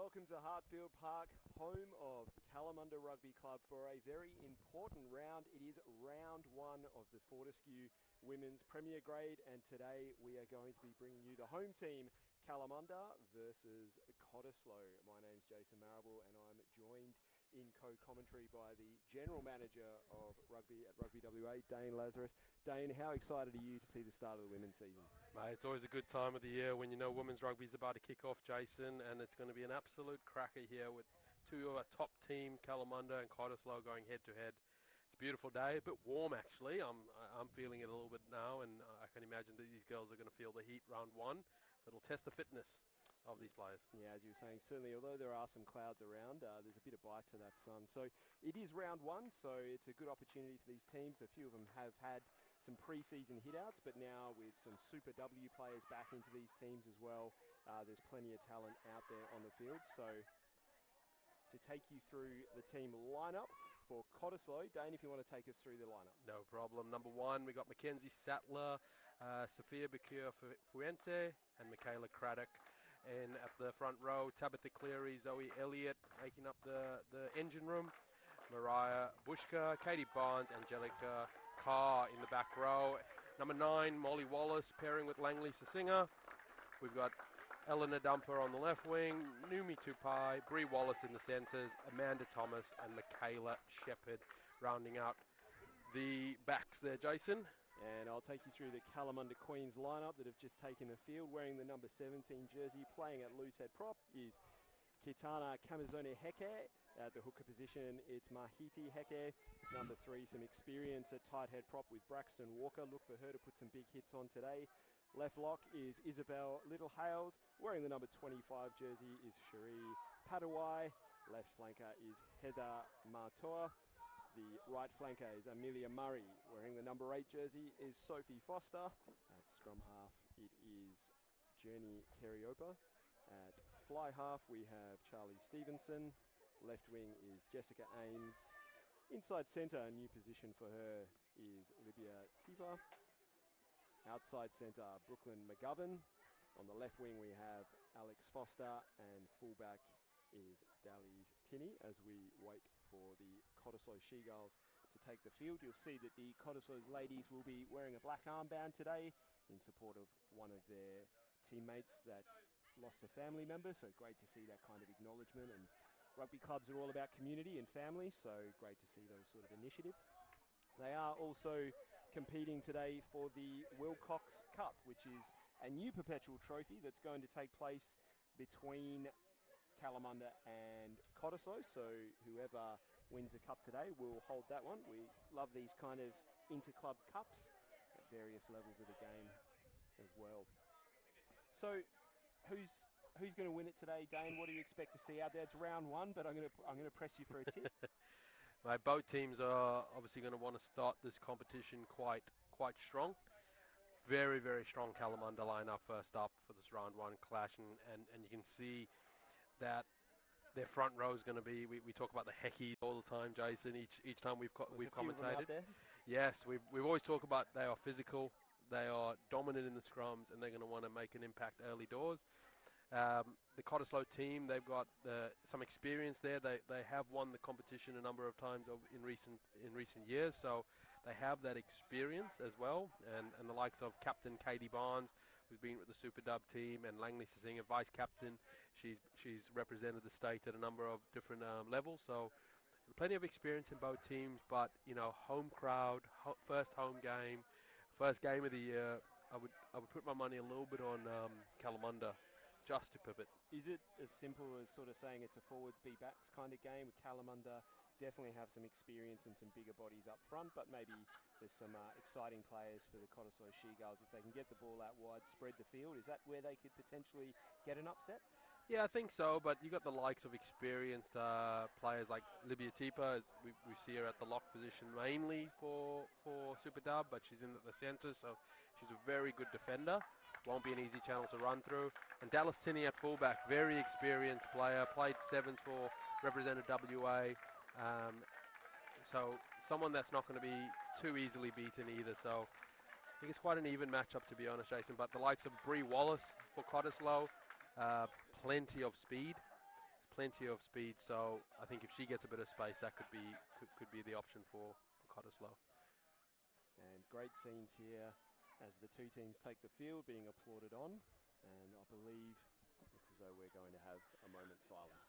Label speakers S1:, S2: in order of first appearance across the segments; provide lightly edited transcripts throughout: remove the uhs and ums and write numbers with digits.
S1: Welcome to Hartfield Park, home of Kalamunda Rugby Club for a very important round. It is round one of the Fortescue Women's Premier Grade, and today we are going to be bringing you the home team, Kalamunda versus Cottesloe. My name's Jason Marable, and I'm joined in co-commentary by the General Manager of Rugby at Rugby WA, Dane Lazarus. Dane, how excited are you to see the start of the women's season?
S2: Mate, it's always a good time of the year when you know women's rugby is about to kick off, Jason, and it's going to be an absolute cracker here with two of our top teams, Kalamunda and Cottesloe, going head-to-head. It's a beautiful day, a bit warm actually. I'm feeling it a little bit now, and I can imagine that these girls are going to feel the heat round one. So it'll test the fitness of these players.
S1: Yeah, as you were saying, certainly, although there are some clouds around, there's a bit of bite to that sun. So it is round one, so it's a good opportunity for these teams. A few of them have had some pre-season hit-outs, but now with some Super W players back into these teams as well, there's plenty of talent out there on the field. So to take you through the team lineup for Cottesloe, Dane, if you want to take us through the lineup.
S2: No problem. Number one, we got Mackenzie Sattler, Sophia Bakir Fuente, and Michaela Craddock. And at the front row, Tabitha Cleary, Zoe Elliott making up the engine room. Mariah Bushka, Katie Barnes, Angelica Carr in the back row. Number 9, Molly Wallace pairing with Langley Sasinger. We've got Eleanor Dumper on the left wing, Numi Tupai, Bree Wallace in the centres, Amanda Thomas and Michaela Shepherd rounding out the backs there, Jason.
S1: And I'll take you through the Kalamunda Kweenz lineup that have just taken the field. Wearing the number 17 jersey, playing at loose head prop, is Kitana Kamazone Heke. At the hooker position, it's Mahiti Heke. Number 3, some experience at tight head prop with Braxton Walker. Look for her to put some big hits on today. Left lock is Isabel Little-Hales. Wearing the number 25 jersey is Cherie Padawai. Left flanker is Heather Matoa. The right flanker is Amelia Murray. Wearing the number 8 jersey is Sophie Foster. At scrum half, it is Journey Keriopa. At fly half, we have Charlie Stevenson. Left wing is Jessica Ames. Inside centre, a new position for her is Libya Tiva. Outside centre, Brooklyn McGovern. On the left wing, we have Alex Foster, and fullback is Dallies Tinney. As we wait for the Cottesloe She-Girls to take the field, you'll see that the Cottesloe ladies will be wearing a black armband today in support of one of their teammates that lost a family member. So great to see that kind of acknowledgement. And rugby clubs are all about community and family, so great to see those sort of initiatives. They are also competing today for the Wilcox Cup, which is a new perpetual trophy that's going to take place between Kalamunda and Cottesloe. So whoever wins the cup today will hold that one. We love these kind of inter-club cups at various levels of the game as well. So who's going to win it today, Dane? What do you expect to see out there? It's round one, but I'm going to press you for a tip.
S2: Mate, both teams are obviously going to want to start this competition quite strong. Very, very strong Kalamunda lineup first up for this round one clash, and you can see that their front row is going to be. We talk about the Heckies all the time, Jason. Each time we've commentated. Yes, we've always talked about they are physical, they are dominant in the scrums, and they're going to want to make an impact early doors. The Cottesloe team, they've got some experience there. They have won the competition a number of times in recent years, so they have that experience as well. And the likes of Captain Katie Barnes, who's been with the Super Dub team, and Langley Sasinger, vice captain. She's represented the state at a number of different levels, so plenty of experience in both teams. But home crowd, first home game, first game of the year. I would put my money a little bit on Kalamunda. Just to pivot.
S1: Is it as simple as sort of saying it's a forwards be backs kind of game? With Kalamunda definitely have some experience and some bigger bodies up front, but maybe there's some exciting players for the Cottesloe She-Girls. If they can get the ball out wide, spread the field, is that where they could potentially get an upset?
S2: Yeah, I think so, but you got the likes of experienced players like Libya Tipa. We see her at the lock position mainly for Super Dub, but she's in the centre, so she's a very good defender. Won't be an easy channel to run through. And Dallas Tinney at fullback, very experienced player, played sevens for represented WA. So someone that's not going to be too easily beaten either. So I think it's quite an even matchup, to be honest, Jason. But the likes of Bree Wallace for Cottesloe, plenty of speed. plenty of speed. So I think if she gets a bit of space, that could be the option for Cottesloe.
S1: And great scenes here as the two teams take the field, being applauded on. And I believe it looks as though we're going to have a moment's silence.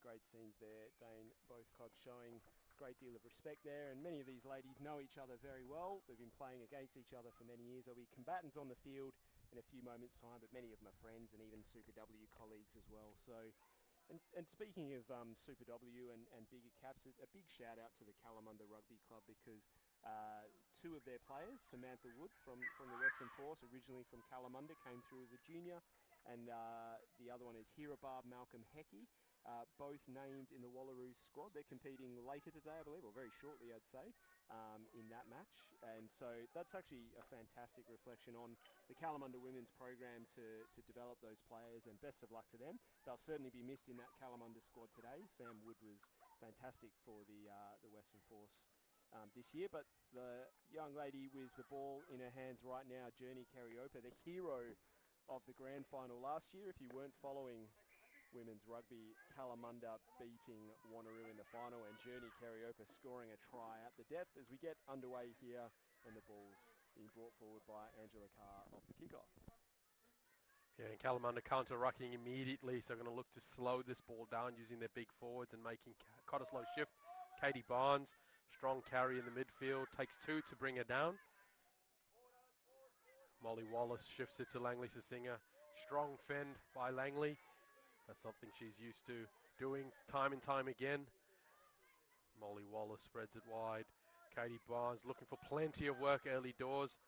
S1: Great scenes there, Dane. Both clubs showing a great deal of respect there, and many of these ladies know each other very well. They've been playing against each other for many years. There'll be combatants on the field in a few moments' time, but many of them are friends and even Super W colleagues as well. So, and speaking of Super W and bigger caps, a big shout out to the Kalamunda Rugby Club, because two of their players, Samantha Wood from the Western Force, originally from Kalamunda, came through as a junior, and the other one is Hirabarb Malcolm Hecky. Both named in the Wallaroos squad. They're competing later today, I believe, or very shortly, I'd say, in that match. And so that's actually a fantastic reflection on the Kalamunda women's program to develop those players, and best of luck to them. They'll certainly be missed in that Kalamunda squad today. Sam Wood was fantastic for the Western Force this year, but the young lady with the ball in her hands right now, Journey Cariopa, the hero of the grand final last year. If you weren't following women's rugby, Kalamunda beating Wanneroo in the final, and Journey Cariopa scoring a try at the death as we get underway here, and the ball's being brought forward by Angela Carr off the kickoff.
S2: Yeah, and Kalamunda counter-rucking immediately, so going to look to slow this ball down using their big forwards and making Cottesloe shift. Katie Barnes, strong carry in the midfield, takes two to bring her down. Molly Wallace shifts it to Langley Sisinger. Strong fend by Langley. That's something she's used to doing time and time again. Molly Wallace spreads it wide. Katie Barnes looking for plenty of work early doors.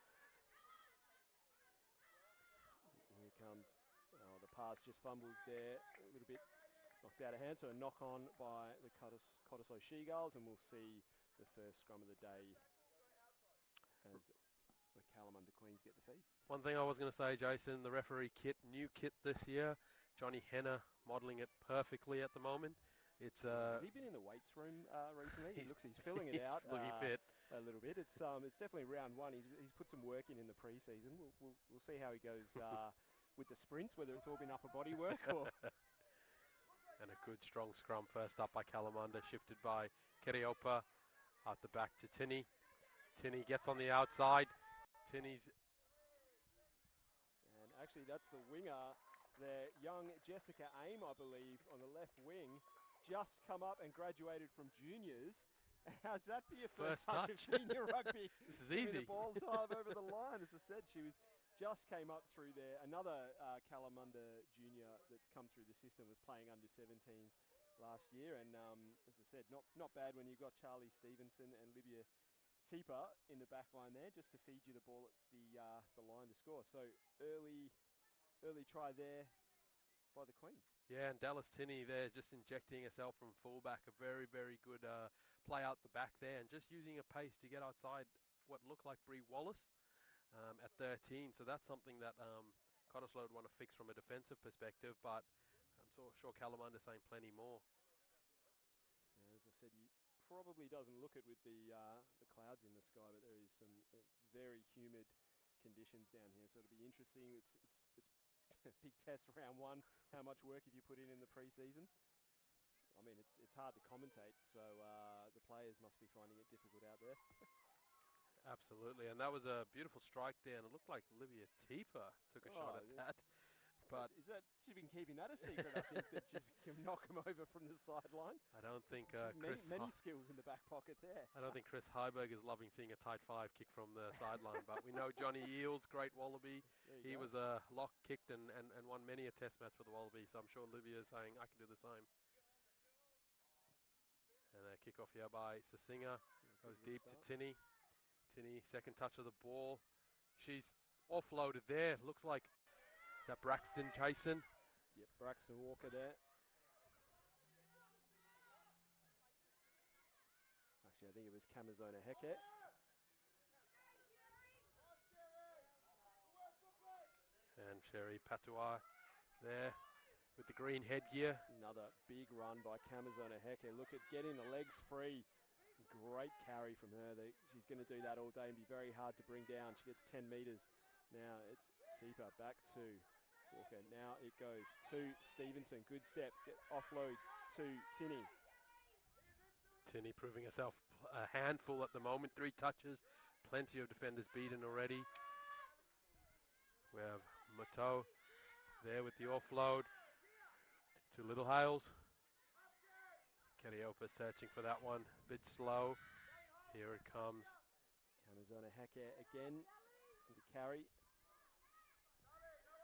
S1: Here comes, the pass just fumbled there, a little bit knocked out of hand, so a knock on by the Cottesloe She-Girls, and we'll see the first scrum of the day as the Kalamunda Queens get the feed.
S2: One thing I was going to say, Jason, the referee kit, new kit this year. Johnny Henner modelling it perfectly at the moment. It's
S1: has he been in the weights room recently? He's filling it out
S2: looking fit
S1: a little bit. It's definitely round one. He's put some work in the pre-season. We'll see how he goes with the sprints, whether it's all been upper body work or.
S2: And a good strong scrum first up by Kalamunda, shifted by Keriopa out the back to Tinney. Tinney gets on the outside. Tinney's.
S1: And actually, that's the winger. The young Jessica Aim, I believe, on the left wing, just come up and graduated from juniors. How's that for your first touch of senior rugby?
S2: This is easy.
S1: The ball dive over the line. As I said, she just came up through there. Another Kalamunda junior that's come through the system was playing under 17s last year. And as I said, not bad when you've got Charlie Stevenson and Libya Teeper in the back line there, just to feed you the ball at the line to score. So early try there by the Queens.
S2: Yeah, and Dallas Tinney there just injecting herself from fullback. A very, very good play out the back there, and just using her pace to get outside what looked like Bree Wallace at 13. So that's something that Cottesloe would want to fix from a defensive perspective, but I'm so sure Kalamunda saying plenty more.
S1: Yeah, as I said, you probably doesn't look it with the clouds in the sky, but there is some very humid conditions down here, so it'll be interesting. It's big test round one. How much work have you put in the pre-season? I mean, it's hard to commentate, so the players must be finding it difficult out there.
S2: Absolutely, and that was a beautiful strike there, and it looked like Olivia Teeper took a shot at that. But
S1: is that she's been keeping that a secret? I think that she can knock him over from the sideline.
S2: I don't think
S1: many skills in the back pocket there.
S2: I don't think Chris Heiberg is loving seeing a tight 5 kick from the sideline. But we know Johnny Eales, great Wallaby. He was a lock kicked and won many a test match for the Wallaby. So I'm sure Olivia is saying I can do the same. And a kick off here by Sasinga. Goes deep to Tinny. Tinny, second touch of the ball. She's offloaded there. Looks like, is that Braxton Jason?
S1: Yep, Braxton Walker there. Actually, I think it was Kamazona Heke.
S2: And Sherry Patois there with the green headgear.
S1: Another big run by Kamazona Heke. Look at getting the legs free. Great carry from her. She's going to do that all day and be very hard to bring down. She gets 10 metres. Now it's Sipa back to Walker. Now it goes to Stevenson. Good step. Offloads to Tinny.
S2: Tinny proving herself a handful at the moment. 3 touches. Plenty of defenders beaten already. We have Mato there with the offload to Little Hales. Kariopa searching for that one. Bit slow. Here it comes.
S1: Kamazona Heke again. The carry.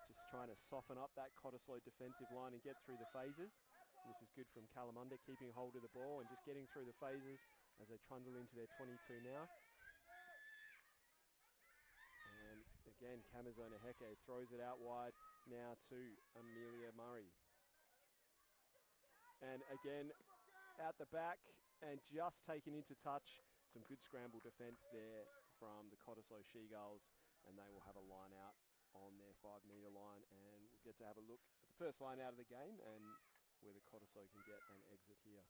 S1: Just trying to soften up that Cottesloe defensive line and get through the phases. This is good from Kalamunda, keeping hold of the ball and just getting through the phases as they trundle into their 22 now. And again, Kamazona Heke throws it out wide now to Amelia Murray. And again, out the back and just taken into touch. Some good scramble defence there from the Cottesloe She-Gulls, and they will have a line out on their 5 metre line, and we'll get to have a look at the first line out of the game and where the Cottesloe can get an exit here.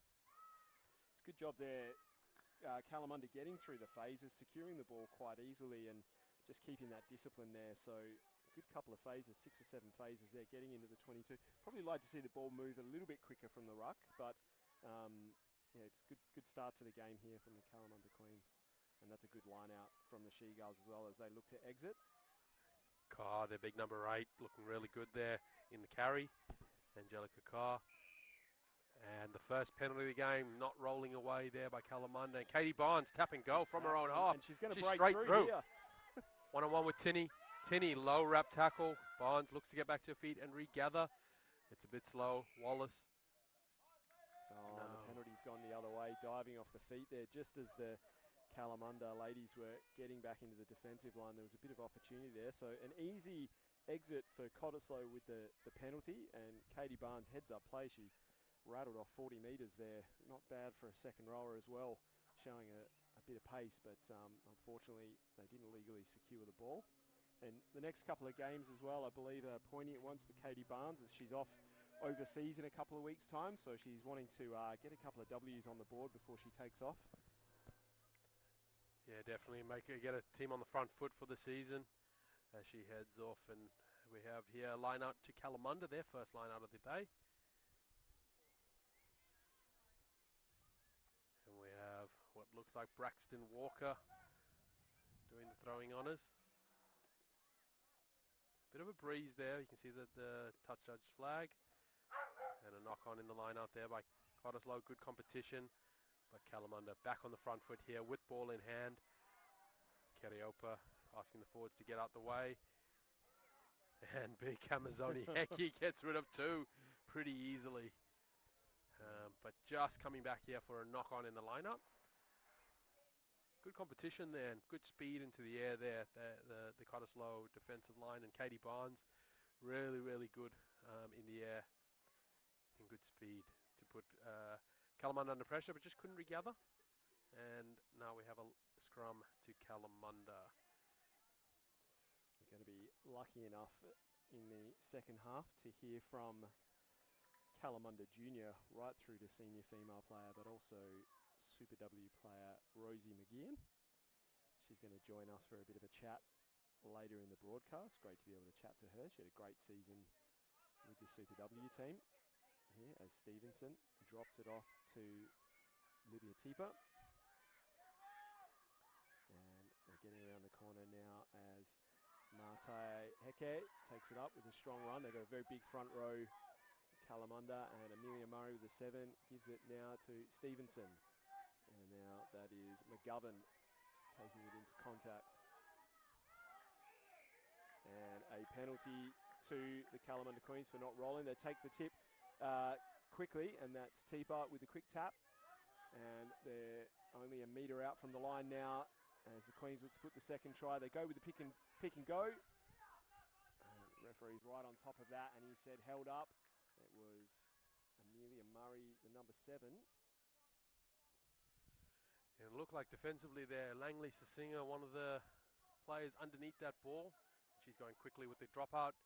S1: It's a good job there, Kalamunda getting through the phases, securing the ball quite easily and just keeping that discipline there. So a good couple of phases, 6 or 7 phases there, getting into the 22. Probably like to see the ball move a little bit quicker from the ruck, but yeah, it's good start to the game here from the Kalamunda Queens. And that's a good line out from the She-Gulls as well as they look to exit.
S2: Carr, their big number 8, looking really good there in the carry. Angelica Carr. And the first penalty of the game, not rolling away there by Kalamunda. And Katie Barnes, tap and go from her own half.
S1: And she's going to break
S2: straight through.
S1: Here.
S2: One-on-one with Tinny. Tinny, low wrap tackle. Barnes looks to get back to her feet and regather. It's a bit slow. Wallace.
S1: Oh, no. The penalty's gone the other way, diving off the feet there. Just as the Kalamunda ladies were getting back into the defensive line, there was a bit of opportunity there. So an easy exit for Cottesloe with the penalty, and Katie Barnes heads up play. She rattled off 40 metres there. Not bad for a second rower as well, showing a bit of pace, but unfortunately they didn't legally secure the ball. And the next couple of games as well, I believe, are poignant ones for Katie Barnes as she's off overseas in a couple of weeks' time, so she's wanting to get a couple of W's on the board before she takes off.
S2: Yeah, definitely get a team on the front foot for the season as she heads off. And we have here a line out to Kalamunda, their first line out of the day. And we have what looks like Braxton Walker doing the throwing honours. Bit of a breeze there. You can see that the touch judge's flag. And a knock on in the line out there by Cottesloe. Good competition. But Kalamunda back on the front foot here with ball in hand. Kariopa asking the forwards to get out the way. And big Amazoni Heki gets rid of 2 pretty easily. But just coming back here for a knock on in the lineup. Good competition there and good speed into the air there. The Cottesloe defensive line, and Katie Barnes really, really good in the air and good speed to put Kalamunda under pressure, but just couldn't regather. And now we have a scrum to Kalamunda.
S1: We're going to be lucky enough in the second half to hear from Kalamunda Junior right through to senior female player, but also Super W player Rosie McGeehan. She's going to join us for a bit of a chat later in the broadcast. Great to be able to chat to her. She had a great season with the Super W team. Here as Stevenson drops it off to Libya Tipa. And we're getting around the corner now as Mate Heke takes it up with a strong run. They've got a very big front row. Kalamunda and Amelia Murray with a 7. Gives it now to Stevenson. And now that is McGovern taking it into contact. And a penalty to the Kalamunda Queens for not rolling. They take the tip quickly, and that's Teepa with the quick tap. And they're only a metre out from the line now as the Queens look to put the second try. They go with the pick and go. And the referee's right on top of that, and he said held up. It was Amelia Murray, the number 7.
S2: And it looked like defensively there, Langley Sasinga, one of the players underneath that ball. She's going quickly with the dropout.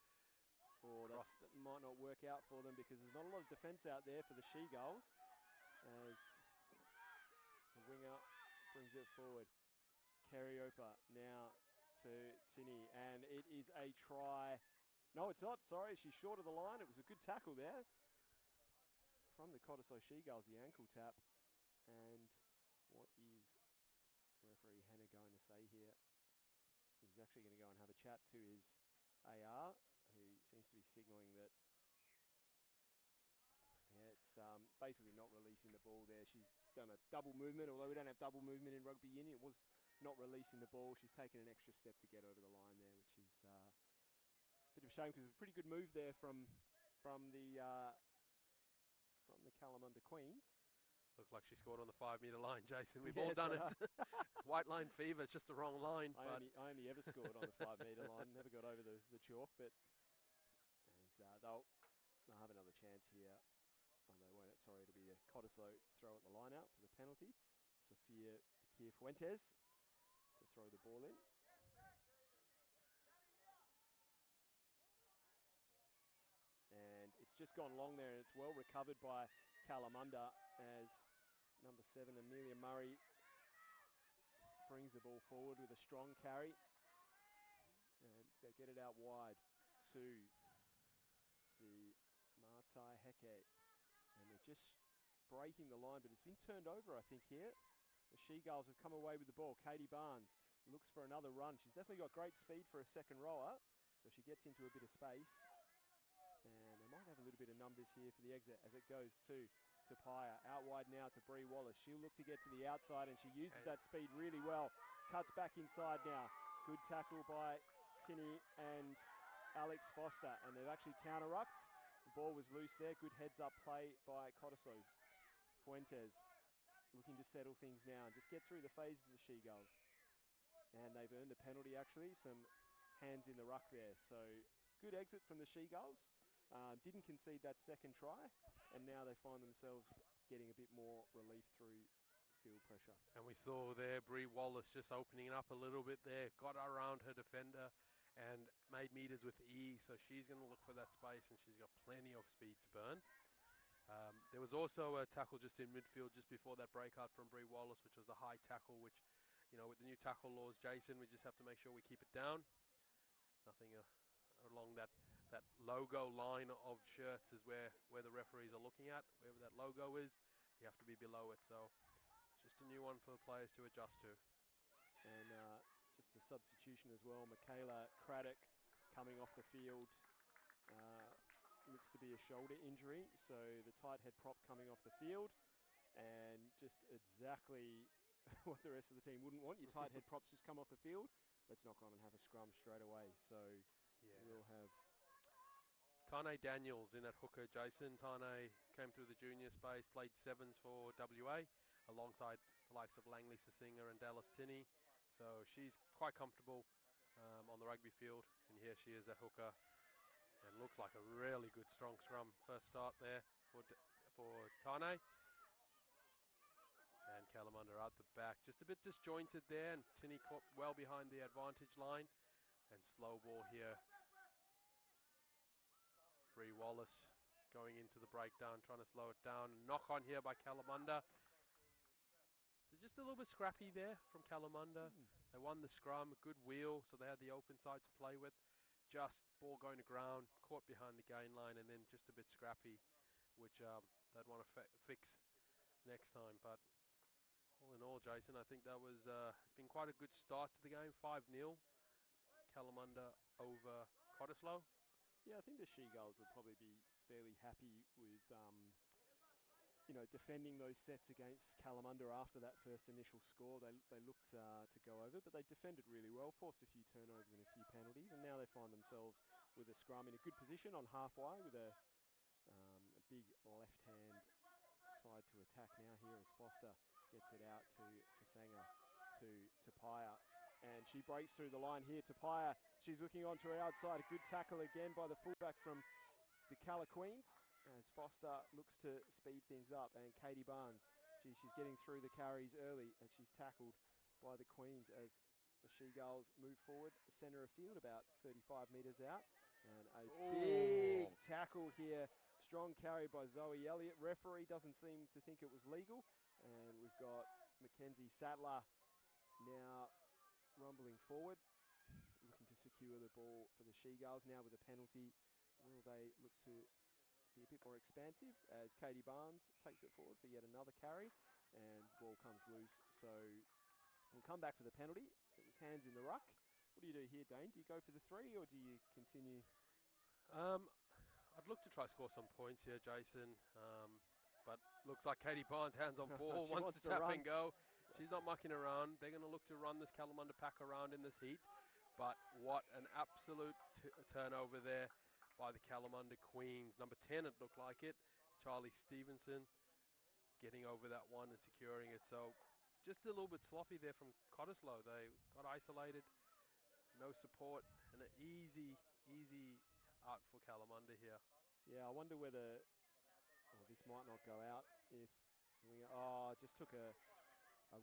S1: Oh, that might not work out for them because there's not a lot of defence out there for the She-Gulls. As the winger brings it forward. Carriopa now to Tinney, and it is a try. No, it's not. Sorry, she's short of the line. It was a good tackle there from the Cottesloe She-Gulls, the ankle tap. And what is referee Hannah going to say here? He's actually going to go and have a chat to his AR, who seems to be signalling that, yeah, it's basically not releasing the ball there. She's done a double movement, although we don't have double movement in rugby union. It was not releasing the ball. She's taken an extra step to get over the line there, which is a bit of a shame because it was a pretty good move there from the Kalamunda Queens.
S2: Looked like she scored on the 5 metre line, Jason. We've all done it. White line fever, it's just the wrong line.
S1: I only ever scored on the 5 metre line. Never got over the chalk, but they'll have another chance here. Oh, they won't. Sorry, it'll be a Cottesloe throw at the line out for the penalty. Sophia Fuentes to throw the ball in. And it's just gone long there, and it's well recovered by Kalamunda as number 7, Amelia Murray, brings the ball forward with a strong carry. And they get it out wide to the Mate Heke. And they're just breaking the line, but it's been turned over, I think, here. The She-Gulls have come away with the ball. Katie Barnes looks for another run. She's definitely got great speed for a second rower, so she gets into a bit of space. And they might have a little bit of numbers here for the exit as it goes to Tapia. Out wide now to Bree Wallace. She'll look to get to the outside, and she uses that speed really well. Cuts back inside now. Good tackle by Tinney and Alex Foster, and they've actually counter-rucked. The ball was loose there. Good heads-up play by Cottesloe. Fuentes looking to settle things now and just get through the phases of the She-Gulls. And they've earned a penalty, actually. Some hands in the ruck there. So good exit from the She-Gulls. Didn't concede that second try, and now they find themselves getting a bit more relief through field pressure.
S2: And we saw there Bree Wallace just opening it up a little bit there, got around her defender and made meters with ease, so she's going to look for that space, and she's got plenty of speed to burn. There was also a tackle just in midfield just before that breakout from Bree Wallace, which was the high tackle, which, you know, with the new tackle laws, Jason, we just have to make sure we keep it down. Nothing along that logo line of shirts is where the referees are looking at. Wherever that logo is, you have to be below it. So it's just a new one for the players to adjust to.
S1: And just a substitution as well. Michaela Craddock coming off the field. Looks to be a shoulder injury. So the tight head prop coming off the field. And just exactly what the rest of the team wouldn't want. Your tight head props just come off the field. Let's knock on and have a scrum straight away. So we'll have
S2: Tane Daniels in at hooker. Jason Tane came through the junior space, played 7s for WA, alongside the likes of Langley Sasinga and Dallas Tinney. So she's quite comfortable on the rugby field, and here she is at hooker. And looks like a really good, strong scrum. First start there for Tane. And Kalamunda out the back. Just a bit disjointed there, and Tinney caught well behind the advantage line. And slow ball here. Bree Wallace going into the breakdown, trying to slow it down. Knock on here by Kalamunda. So just a little bit scrappy there from Kalamunda. They won the scrum, a good wheel, so they had the open side to play with. Just ball going to ground, caught behind the gain line, and then just a bit scrappy, which they'd want to fix next time. But all in all, Jason, I think that was it's been quite a good start to the game, 5-0. Kalamunda over Cottesloe?
S1: Yeah, I think the She-Gulls will probably be fairly happy with, defending those sets against Kalamunda after that first initial score. They looked to go over, but they defended really well, forced a few turnovers and a few penalties, and now they find themselves with a scrum in a good position on halfway with a big left-hand side to attack now here as Foster gets it out to Sasanga to Tapia. And she breaks through the line here. Tapia, she's looking onto her outside. A good tackle again by the fullback from the Kweenz as Foster looks to speed things up. And Katie Barnes, she's getting through the carries early and she's tackled by the Queens as the She-Gulls move forward. Centre of field about 35 metres out. And a big tackle here. Strong carry by Zoe Elliott. Referee doesn't seem to think it was legal. And we've got Mackenzie Sattler now rumbling forward, looking to secure the ball for the She-Gulls now with a penalty. Will they look to be a bit more expansive as Katie Barnes takes it forward for yet another carry and the ball comes loose. So we'll come back for the penalty. It was hands in the ruck. What do you do here, Dane? Do you go for the 3 or do you continue?
S2: I'd look to try score some points here, Jason, but looks like Katie Barnes hands on ball, wants to tap
S1: run.
S2: and go. She's not mucking around. They're going to look to run this Kalamunda pack around in this heat. But what an absolute turnover there by the Kalamunda Queens. Number 10, it looked like it. Charlie Stevenson getting over that one and securing it. So just a little bit sloppy there from Cottesloe. They got isolated, no support, and an easy out for Kalamunda here.
S1: Yeah, I wonder whether this might not go out if just took a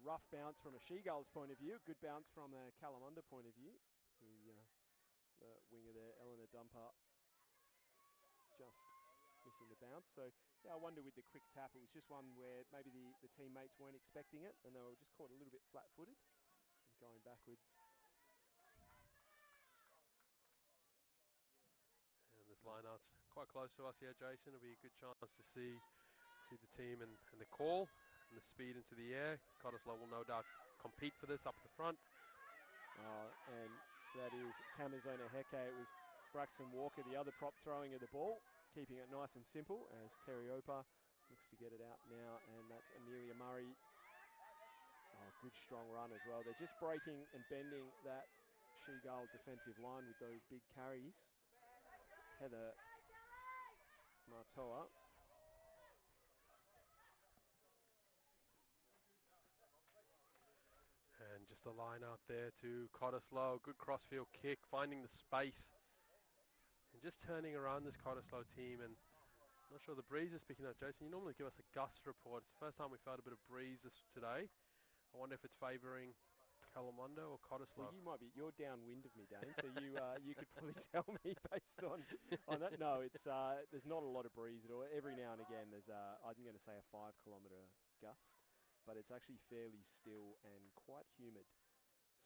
S1: rough bounce from a She-Gulls point of view, a good bounce from a Kalamunda point of view. The winger there, Eleanor Dumper, just missing the bounce. So, yeah, I wonder with the quick tap, it was just one where maybe the teammates weren't expecting it and they were just caught a little bit flat-footed and going backwards.
S2: And this line-out's quite close to us here, Jason. It'll be a good chance to see the team and the call. And the speed into the air. Cottesloe will no doubt compete for this up at the front.
S1: And that is Kamazona Heke. It was Braxton Walker, the other prop, throwing of the ball, keeping it nice and simple as Teriopa looks to get it out now. And that's Amelia Murray. Good strong run as well. They're just breaking and bending that She-Gull defensive line with those big carries. It's Heather Martoa.
S2: And just a line out there to Cottesloe. Good crossfield kick, finding the space. And just turning around this Cottesloe team. And I'm not sure the breeze is picking up, Jason. You normally give us a gust report. It's the first time we felt a bit of breeze today. I wonder if it's favouring Kalamunda or Cottesloe.
S1: Well, you're downwind of me, Dane, so you could probably tell me based on that. No, it's there's not a lot of breeze at all. Every now and again there's I'm going to say a 5-kilometre gust. But it's actually fairly still and quite humid.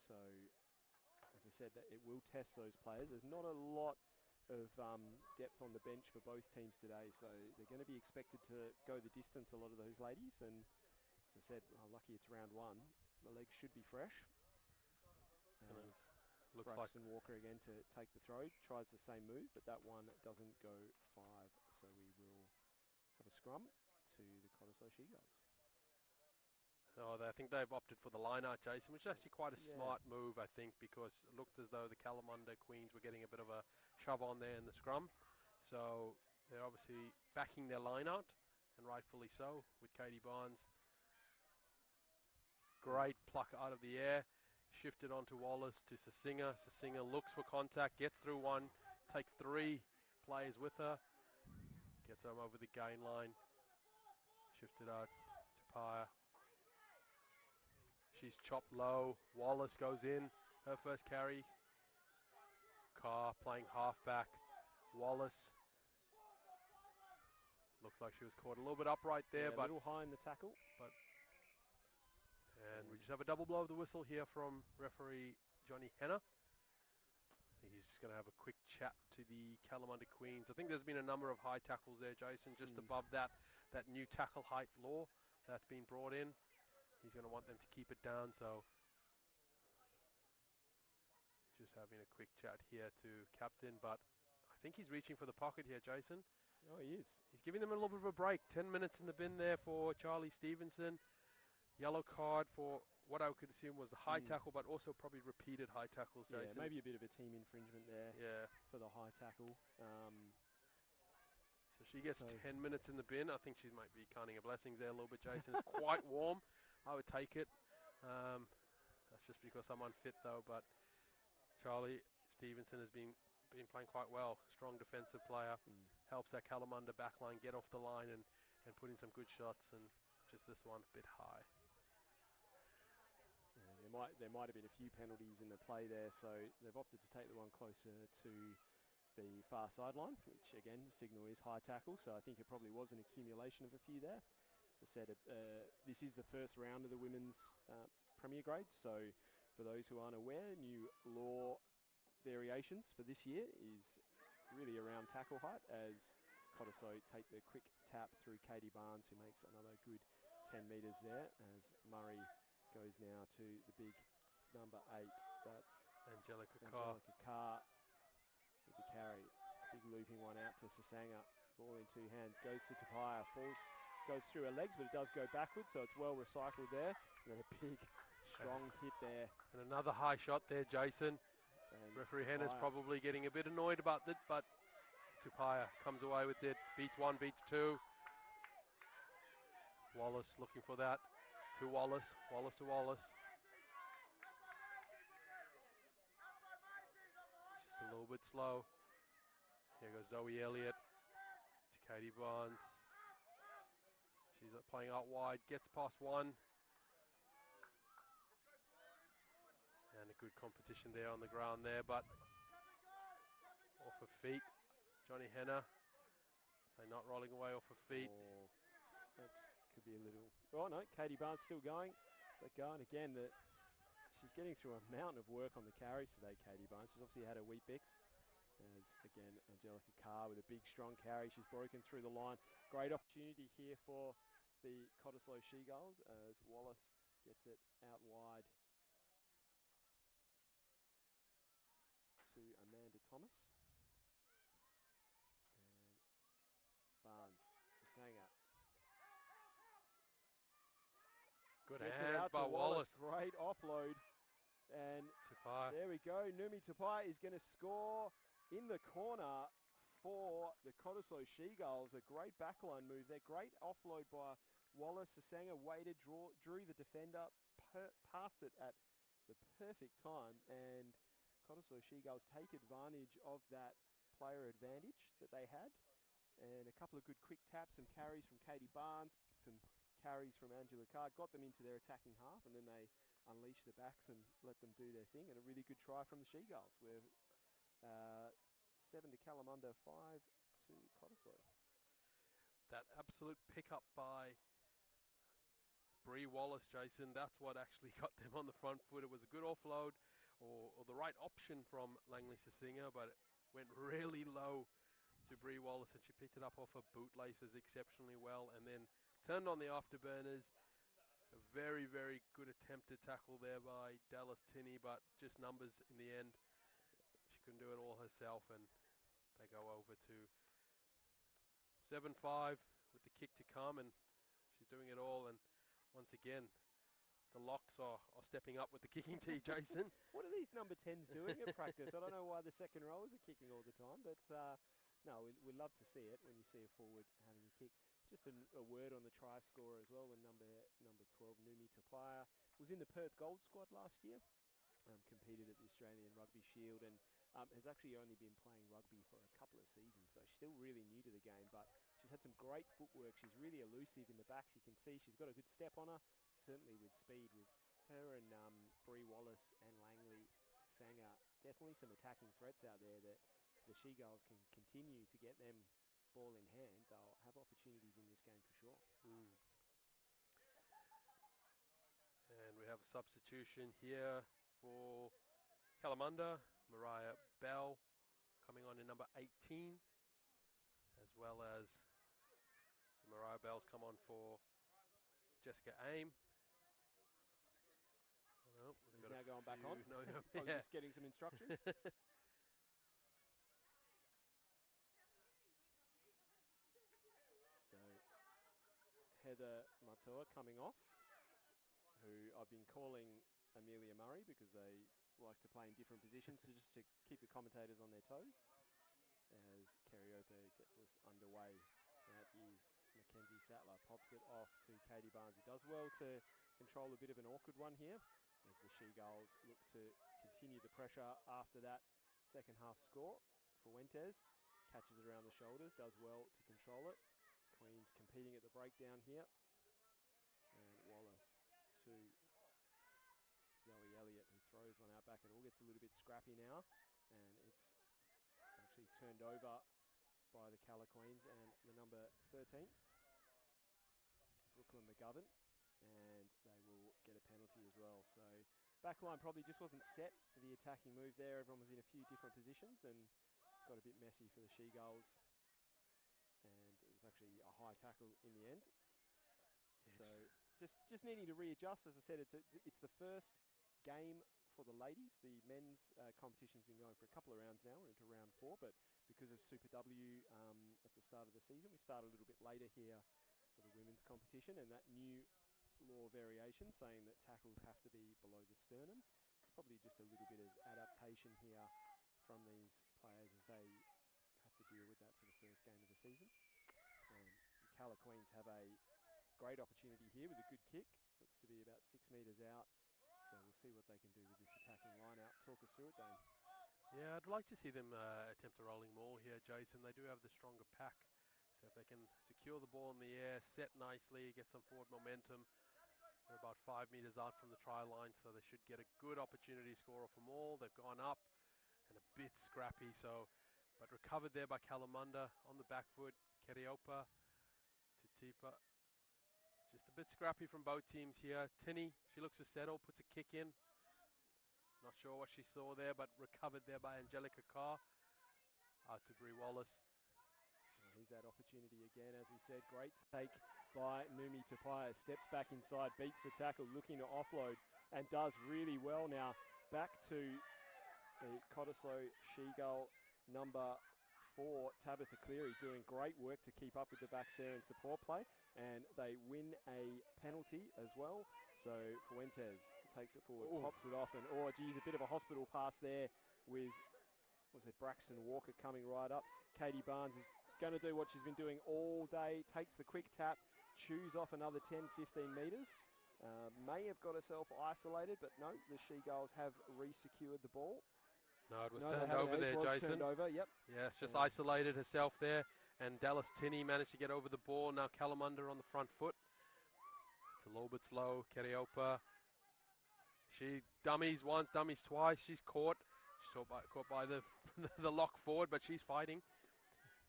S1: So, as I said, it will test those players. There's not a lot of depth on the bench for both teams today, so they're going to be expected to go the distance, a lot of those ladies. And as I said, lucky it's round 1. The legs should be fresh.
S2: Looks
S1: Braxton
S2: like
S1: Walker again to take the throw. Tries the same move, but that one doesn't go 5. So we will have a scrum to the Cottesloe She-Gulls.
S2: I think they've opted for the line-out, Jason, which is actually quite a smart move, I think, because it looked as though the Kalamunda Queens were getting a bit of a shove on there in the scrum. So they're obviously backing their line-out, and rightfully so, with Katie Barnes. Great pluck out of the air. Shifted onto Wallace to Sasanga. Sasanga looks for contact, gets through one, takes 3 players with her. Gets them over the gain line. Shifted out to Paya. She's chopped low. Wallace goes in. Her first carry. Carr playing halfback. Wallace. Looks like she was caught a little bit upright there.
S1: A little high in the tackle.
S2: And we just have a double blow of the whistle here from referee Johnny Henner. I think he's just going to have a quick chat to the Kalamunda Queens. I think there's been a number of high tackles there, Jason, just above that new tackle height law that's been brought in. He's going to want them to keep it down, so Just having a quick chat here to captain, but I think he's reaching for the pocket here, Jason.
S1: Oh, he is.
S2: He's giving them a little bit of a break. 10 minutes in the bin there for Charlie Stevenson. Yellow card for what I could assume was the high tackle, but also probably repeated high tackles, Jason.
S1: Yeah, maybe a bit of a team infringement there.
S2: Yeah.
S1: For the high tackle.
S2: So she gets 10 minutes in the bin. I think she might be counting her blessings there a little bit, Jason. It's quite warm. I would take it. That's just because I'm unfit, though. But Charlie Stevenson has been playing quite well. Strong defensive player. Helps that Kalamunda backline get off the line and put in some good shots. And just this one, a bit high.
S1: There might have been a few penalties in the play there, so they've opted to take the one closer to the far sideline, which again, the signal is high tackle, so I think it probably was an accumulation of a few there. As I said, this is the first round of the women's Premier Grade, so for those who aren't aware, new law variations for this year is really around tackle height, as Cottesloe take the quick tap through Katie Barnes, who makes another good 10 metres there, as Murray goes now to the big number 8. That's
S2: Angelica
S1: Carr with the carry. It's a big looping one out to Sasanga. Ball in 2 hands. Goes to Tapia. Goes through her legs, but it does go backwards, so it's well recycled there. And a big, strong hit there.
S2: And another high shot there, Jason. And referee Henna's probably getting a bit annoyed about it, but Tapia comes away with it. Beats 1, beats 2. Wallace looking for that. To Wallace. Wallace to Wallace. Just a little bit slow. Here goes Zoe Elliott to Katie Barnes. She's playing out wide. Gets past 1. And a good competition there on the ground there, but off her feet. Johnny Henna. They're not rolling away off her feet.
S1: That could be a little... Oh, no, Katie Barnes still going. So going again, she's getting through a mountain of work on the carries today, Katie Barnes. She's obviously had her Weet-Bix. As, again, Angelica Carr with a big, strong carry. She's broken through the line. Great opportunity here for the Cottesloe She-Gulls as Wallace gets it out wide to Amanda Thomas. And Barnes, Sasanga.
S2: Good hands by Wallace.
S1: Great offload. And there we go. Numi Tapia is going to score in the corner for the Cottesloe She-Gulls. A great backline move there. Great offload by Wallace. Sasanga waited, drew the defender, passed it at the perfect time. And Cottesloe She-Gulls take advantage of that player advantage that they had. And a couple of good quick taps, some carries from Katie Barnes, some carries from Angela Carr, got them into their attacking half, and then they unleashed the backs and let them do their thing. And a really good try from the She-Gulls. We're 7 to Kalamunda, 5 to Cottesloe.
S2: That absolute pickup by Bree Wallace, Jason, that's what actually got them on the front foot. It was a good offload or the right option from Langley Sasanga, but it went really low to Bree Wallace, and she picked it up off her bootlaces exceptionally well, and then turned on the afterburners. A very, very good attempted tackle there by Dallas Tinney, but just numbers in the end. She couldn't do it all herself, and they go over to 7-5 with the kick to come, and she's doing it all. And once again, the locks are stepping up with the kicking tee, Jason.
S1: What are these number 10s doing at practice? I don't know why the second rowers are kicking all the time, but no, we love to see it when you see a forward having a kick. Just a word on the try scorer as well, when number 12, Numi Tapia, was in the Perth Gold squad last year, competed at the Australian Rugby Shield, and has actually only been playing rugby for a couple of seasons, so she's still really new to the game, but she's had some great footwork. She's really elusive in the backs. You can see she's got a good step on her, certainly with speed. With her and Bree Wallace and Langley Sasanga, definitely some attacking threats out there that the She-Gulls can continue to get them ball in hand. They'll have opportunities in this game for sure.
S2: And we have a substitution here for Kalamunda. Mariah Bell coming on in number 18, as well as Mariah Bell's come on for Jessica Aim.
S1: She's
S2: got
S1: now
S2: a
S1: going back
S2: few-
S1: on.
S2: No, no,
S1: Probably
S2: yeah.
S1: just getting some instructions. So Heather Matua coming off, who I've been calling Amelia Murray because they like to play in different positions, so just to keep the commentators on their toes. As Cariopa gets us underway, that is Mackenzie Sattler, pops it off to Katie Barnes, who does well to control a bit of an awkward one here, as the She-Gulls look to continue the pressure after that second half score. Fuentes catches it around the shoulders, does well to control it. Kweenz competing at the breakdown here. And Wallace to Zoe Elliott, who throws one out back. It all gets a little bit scrappy now, and it's actually turned over by the Queens and the number 13, Brooklyn McGovern, and they will get a penalty as well. So backline probably just wasn't set for the attacking move there. Everyone was in a few different positions and got a bit messy for the She-Gulls, and it was actually a high tackle in the end. So just needing to readjust. As I said, it's the first game for the ladies. The men's competition's been going for a couple of rounds now. We're into round 4, but because of Super W at the start of the season, we started a little bit later here for the women's competition, and that new law variation saying that tackles have to be below the sternum. It's probably just a little bit of adaptation here from these players as they have to deal with that for the first game of the season. The Queens have a great opportunity here with a good kick. Looks to be about 6 metres out. So we'll see what they can do with this attacking line out. Talk us through it, Dane.
S2: Yeah, I'd like to see them attempt a rolling maul here, Jason. They do have the stronger pack. So if they can secure the ball in the air, set nicely, get some forward momentum. They're about 5 metres out from the try line, so they should get a good opportunity to score off a maul. They've gone up and a bit scrappy, but recovered there by Kalamunda on the back foot. Keriopa to Tipa. Just a bit scrappy from both teams here. Tinney, she looks to settle, puts a kick in. Not sure what she saw there, but recovered there by Angelica Carr. Out to Brie Wallace.
S1: Here's that opportunity again, as we said. Great take by Numi Tapia. Steps back inside, beats the tackle, looking to offload, and does really well now. Back to the Cottesloe She-Gull number 4, Tabitha Cleary, doing great work to keep up with the backs there in support play, and they win a penalty as well. So Fuentes takes it forward, pops it off, and geez, a bit of a hospital pass there with, Braxton Walker coming right up. Katie Barnes is going to do what she's been doing all day, takes the quick tap, chews off another 10-15 metres. May have got herself isolated, but no, the She-Gulls have re-secured the ball.
S2: No, it was turned over there, Jason.
S1: Turned over, yep.
S2: Yes, just isolated herself there. And Dallas Tinney managed to get over the ball. Now Kalamunda on the front foot. It's a little bit slow. Keriopa. She dummies once, dummies twice. She's caught. She's caught by the the lock forward, but she's fighting.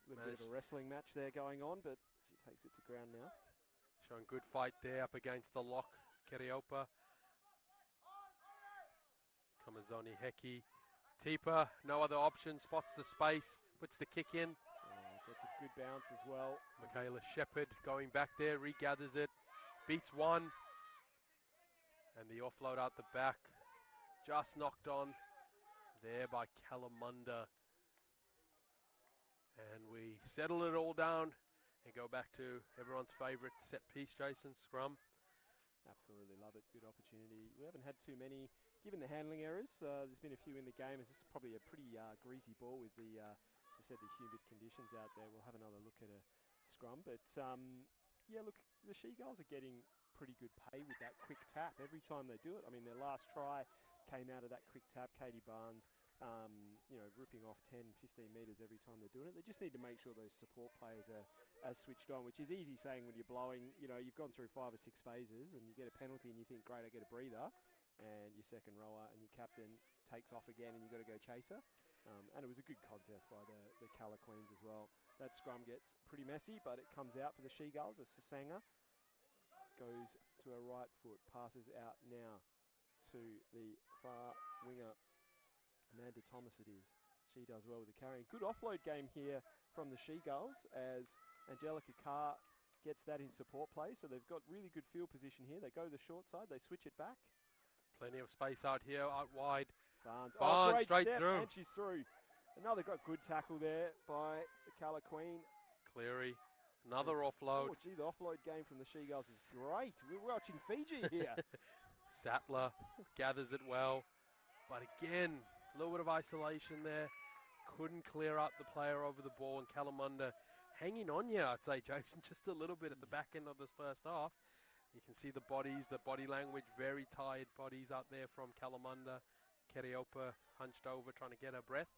S1: A little bit of a wrestling match there going on, but she takes it to ground now.
S2: Showing good fight there up against the lock. Keriopa. Kamazoni Heki. Tipa, no other option, spots the space, puts the kick in.
S1: Gets a good bounce as well.
S2: Michaela Shepherd going back there, regathers it, beats one. And the offload out the back, just knocked on there by Kalamunda. And we settle it all down and go back to everyone's favourite set piece, Jason, scrum.
S1: Absolutely love it. Good opportunity. We haven't had too many, given the handling errors. There's been a few in the game. This is probably a pretty greasy ball with the, as I said, the humid conditions out there. We'll have another look at a scrum. But, yeah, look, the She-Gulls are getting pretty good pay with that quick tap every time they do it. I mean, their last try came out of that quick tap. Katie Barnes, ripping off 10, 15 metres every time they're doing it. They just need to make sure those support players are switched on, which is easy saying when you're blowing. You've gone through 5 or 6 phases and you get a penalty and you think, great, I get a breather. And your second rower and your captain takes off again and you've got to go chase her. And it was a good contest by the Queens as well. That scrum gets pretty messy, but it comes out for the She-Gulls as Sasanga goes to her right foot, passes out now to the far winger, Amanda Thomas it is. She does well with the carrying. Good offload game here from the She-Gulls as Angelica Carr gets that in support play. So they've got really good field position here. They go to the short side, they switch it back.
S2: Plenty of space out here, out wide.
S1: Barnes great
S2: straight
S1: step,
S2: through.
S1: and she's through. Another good tackle there by the Cala Queen.
S2: Cleary, another offload.
S1: Oh, gee, the offload game from the She-Gulls is great. We're watching Fiji here.
S2: Sattler gathers it well, but again, a little bit of isolation there. Couldn't clear up the player over the ball, and Kalamunda hanging on here, I'd say, Jason, just a little bit at the back end of this first half. You can see the bodies, the body language, very tired bodies out there from Kalamunda. Keriopa hunched over trying to get her breath.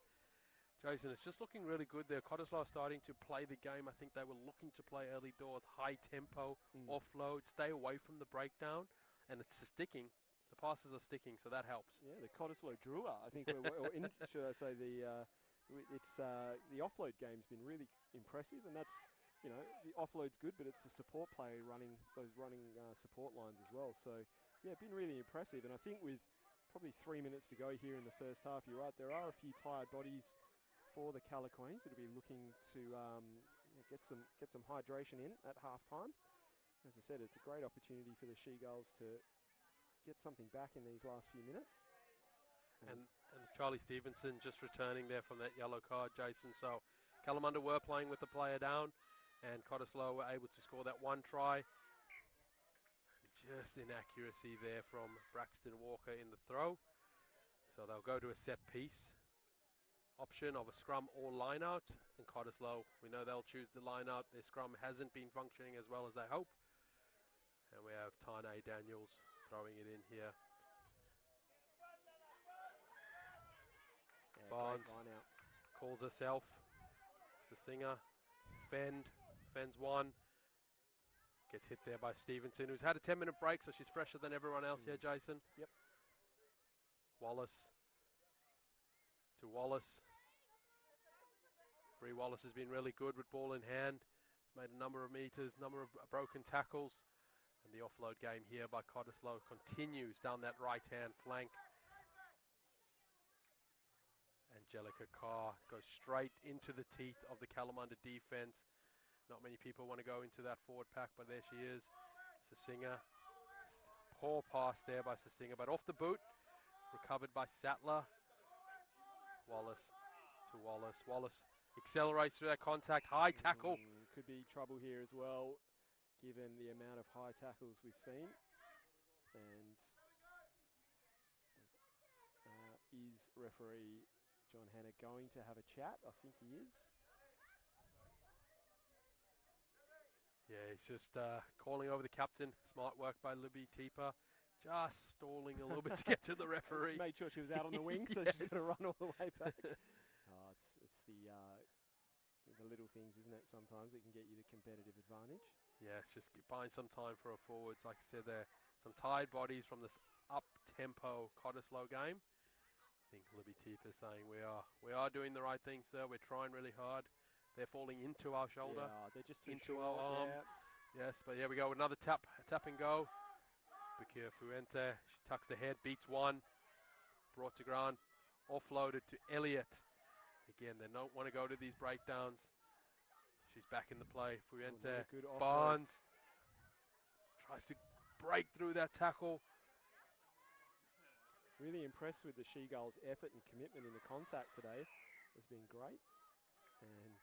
S2: Jason, it's just looking really good there. Cottesloe starting to play the game. I think they were looking to play early doors, high tempo, offload, stay away from the breakdown, and it's sticking. The passes are sticking, so that helps.
S1: Yeah, the Cottesloe Drua, I think, should I say, the offload game's been really impressive, and that's, you know, the offload's good, but it's the support player running support lines as well. So, yeah, been really impressive, and I think with probably 3 minutes to go here in the first half, you're right, there are a few tired bodies for the Cala Queens that'll be looking to get some hydration in at half time. As I said, it's a great opportunity for the She-Gulls to get something back in these last few minutes.
S2: And Charlie Stevenson just returning there from that yellow card, Jason. So Kalamunda were playing with the player down, and Cottesloe were able to score that one try. Just inaccuracy there from Braxton Walker in the throw. So they'll go to a set piece option of a scrum or line out, and Cottesloe, we know they'll choose the line out. Their scrum hasn't been functioning as well as they hope. And we have Tane Daniels throwing it in here.
S1: Yeah,
S2: Barnes calls herself. Sasinga, fends one. Gets hit there by Stevenson, who's had a 10-minute break, so she's fresher than everyone else here, Jason.
S1: Yep.
S2: Wallace to Wallace. Bree Wallace has been really good with ball in hand. He's made a number of meters, number of broken tackles. And the offload game here by Cottesloe continues down that right-hand flank. Angelica Carr goes straight into the teeth of the Kalamunda defense. Not many people want to go into that forward pack, but there she is. Sasinga. Poor pass there by Sasinga, but off the boot. Recovered by Sattler. Wallace to Wallace. Wallace accelerates through that contact. High tackle.
S1: Could be trouble here as well, given the amount of high tackles we've seen. And is referee John Hanna going to have a chat? I think he is.
S2: Yeah, he's just calling over the captain. Smart work by Libby Teeper. Just stalling a little bit to get to the referee.
S1: Made sure she was out on the wing, so
S2: Yes.
S1: she's going to run all the way back. It's the little things, isn't it? Sometimes it can get you the competitive advantage.
S2: Yeah, it's just buying some time for our forwards. Like I said, there some tired bodies from this up-tempo Cottesloe game. I think Libby Teeper saying we are doing the right thing, sir. We're trying really hard. They're falling into our shoulder,
S1: Yeah, they're just too
S2: into
S1: short,
S2: our arm.
S1: yeah.
S2: Yes, but here we go. Another tap and go. Bakir Fuente, she tucks the head, beats one. Brought to ground, offloaded to Elliott. Again, they don't want to go to these breakdowns. She's back in the play. Fuente,
S1: Good offload.
S2: Barnes tries to break through that tackle.
S1: Really impressed with the She-Gulls' effort and commitment in the contact today. It's been great. And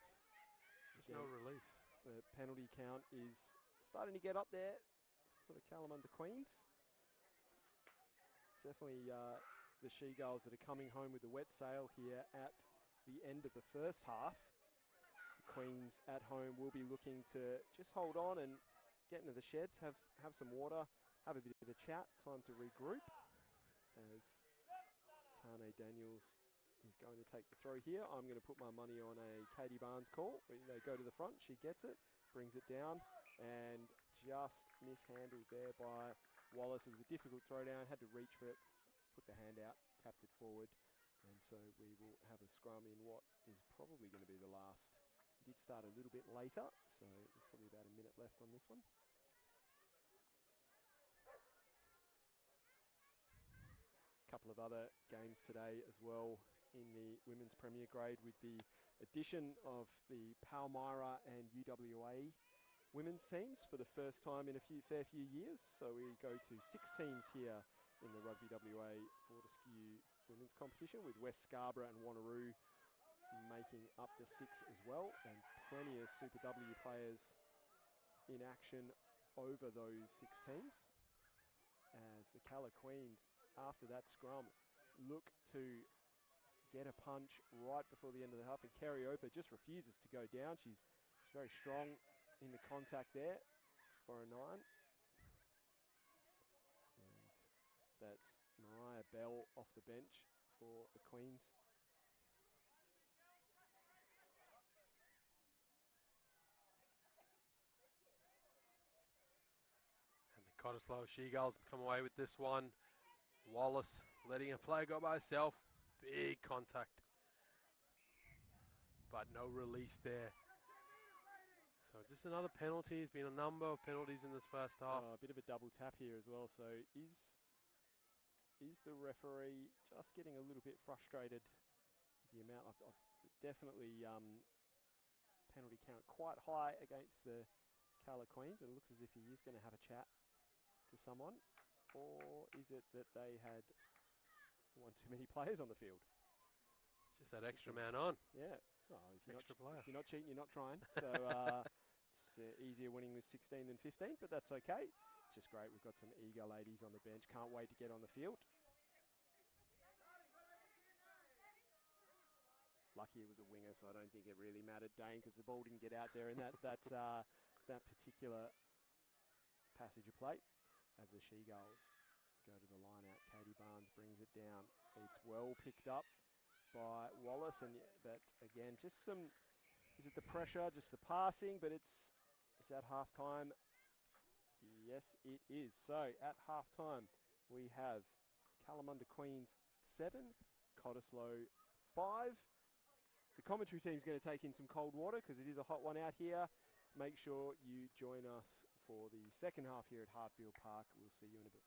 S2: Just no release.
S1: the penalty count is starting to get up there for the Kalamunda Queens. It's definitely the She-Gulls that are coming home with the wet sail here at the end of the first half. The Queens at home will be looking to just hold on and get into the sheds, have some water, have a bit of a chat, time to regroup. As Tane Daniels is going to take the throw here. I'm going to put my money on a Katie Barnes call. They go to the front, she gets it, brings it down, and just mishandled there by Wallace. It was a difficult throw down, had to reach for it, put the hand out, tapped it forward, and so we will have a scrum in what is probably going to be the last. It did start a little bit later, so there's probably about a minute left on this one. Couple of other games today as well in the Women's Premier Grade with the addition of the Palmyra and UWA women's teams for the first time in a fair few years. So we go to 6 teams here in the Rugby WA Fortescue women's competition, with West Scarborough and Wanneroo making up the 6 as well, and plenty of Super W players in action over those 6 teams, as the Queenz, after that scrum, look to get a punch right before the end of the half, and Kerry Oper just refuses to go down. She's very strong in the contact there for a 9. And that's Mariah Bell off the bench for the Queens.
S2: Cottesloe She-Gulls come away with this one. Wallace letting a player go by herself. Big contact. But no release there. So just another penalty. There's been a number of penalties in this first half.
S1: A bit of a double tap here as well. So is the referee just getting a little bit frustrated with the amount? Definitely penalty count quite high against the Queens. It looks as if he is going to have a chat to someone, or is it that they had one too many players on the field?
S2: Just that extra man on.
S1: Yeah. Oh, if you're not cheating, you're not trying. So it's easier winning with 16 than 15, but that's okay. It's just great. We've got some eager ladies on the bench. Can't wait to get on the field. Lucky it was a winger, so I don't think it really mattered, Dane, because the ball didn't get out there in that particular passage of play. As the She-Gulls go to the line out, Katie Barnes brings it down. It's well picked up by Wallace, and that again, just some, is it the pressure, just the passing, but is that half time? Yes, it is. So at half time, we have Kalamunda Queens 7, Cottesloe 5. The commentary team's going to take in some cold water because it is a hot one out here. Make sure you join us for the second half here at Hartfield Park. We'll see you in a bit.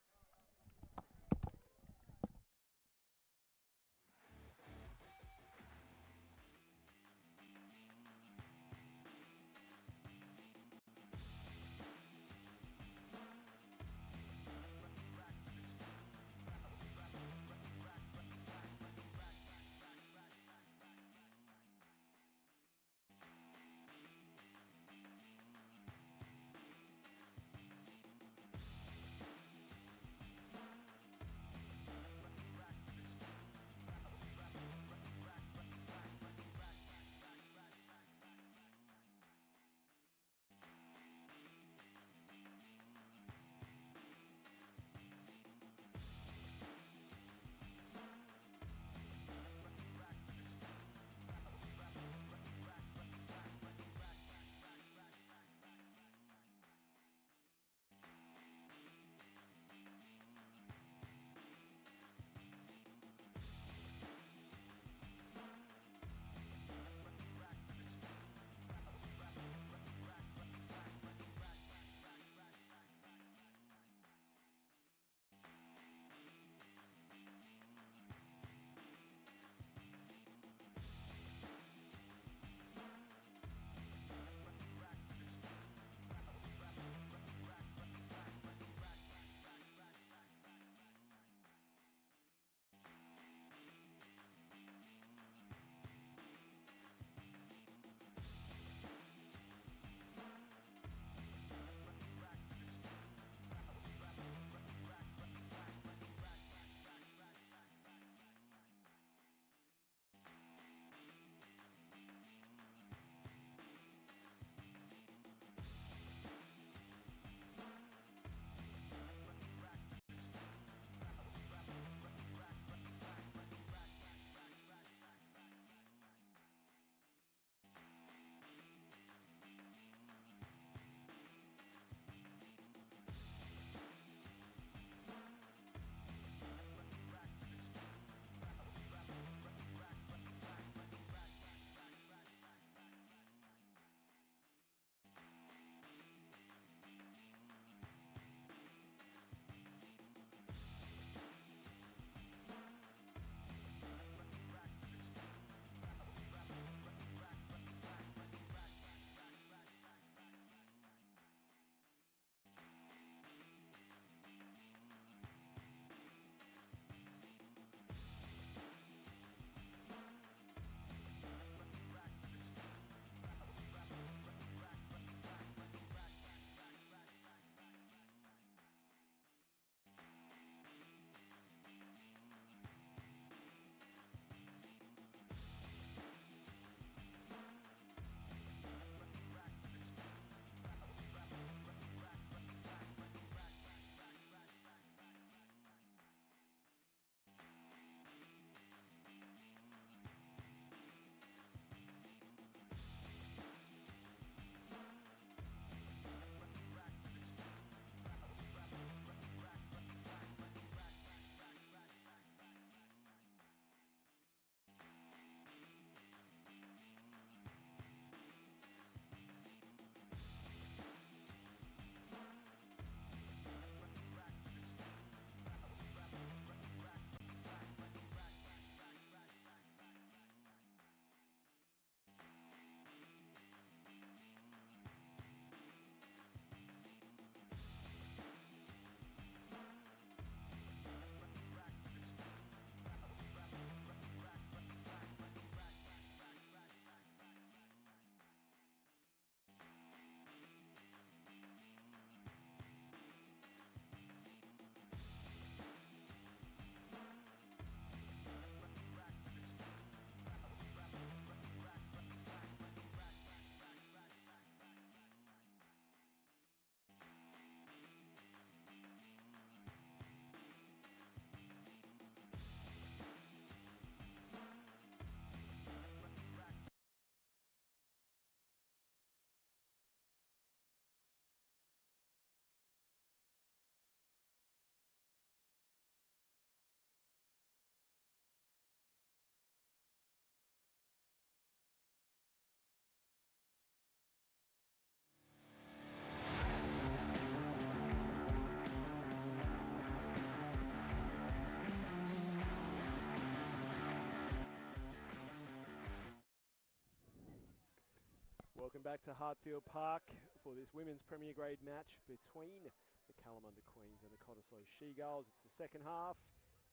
S1: Welcome back to Hartfield Park for this women's Premier Grade match between the Kalamunda Queens and the Cottesloe She-Gulls. It's the second half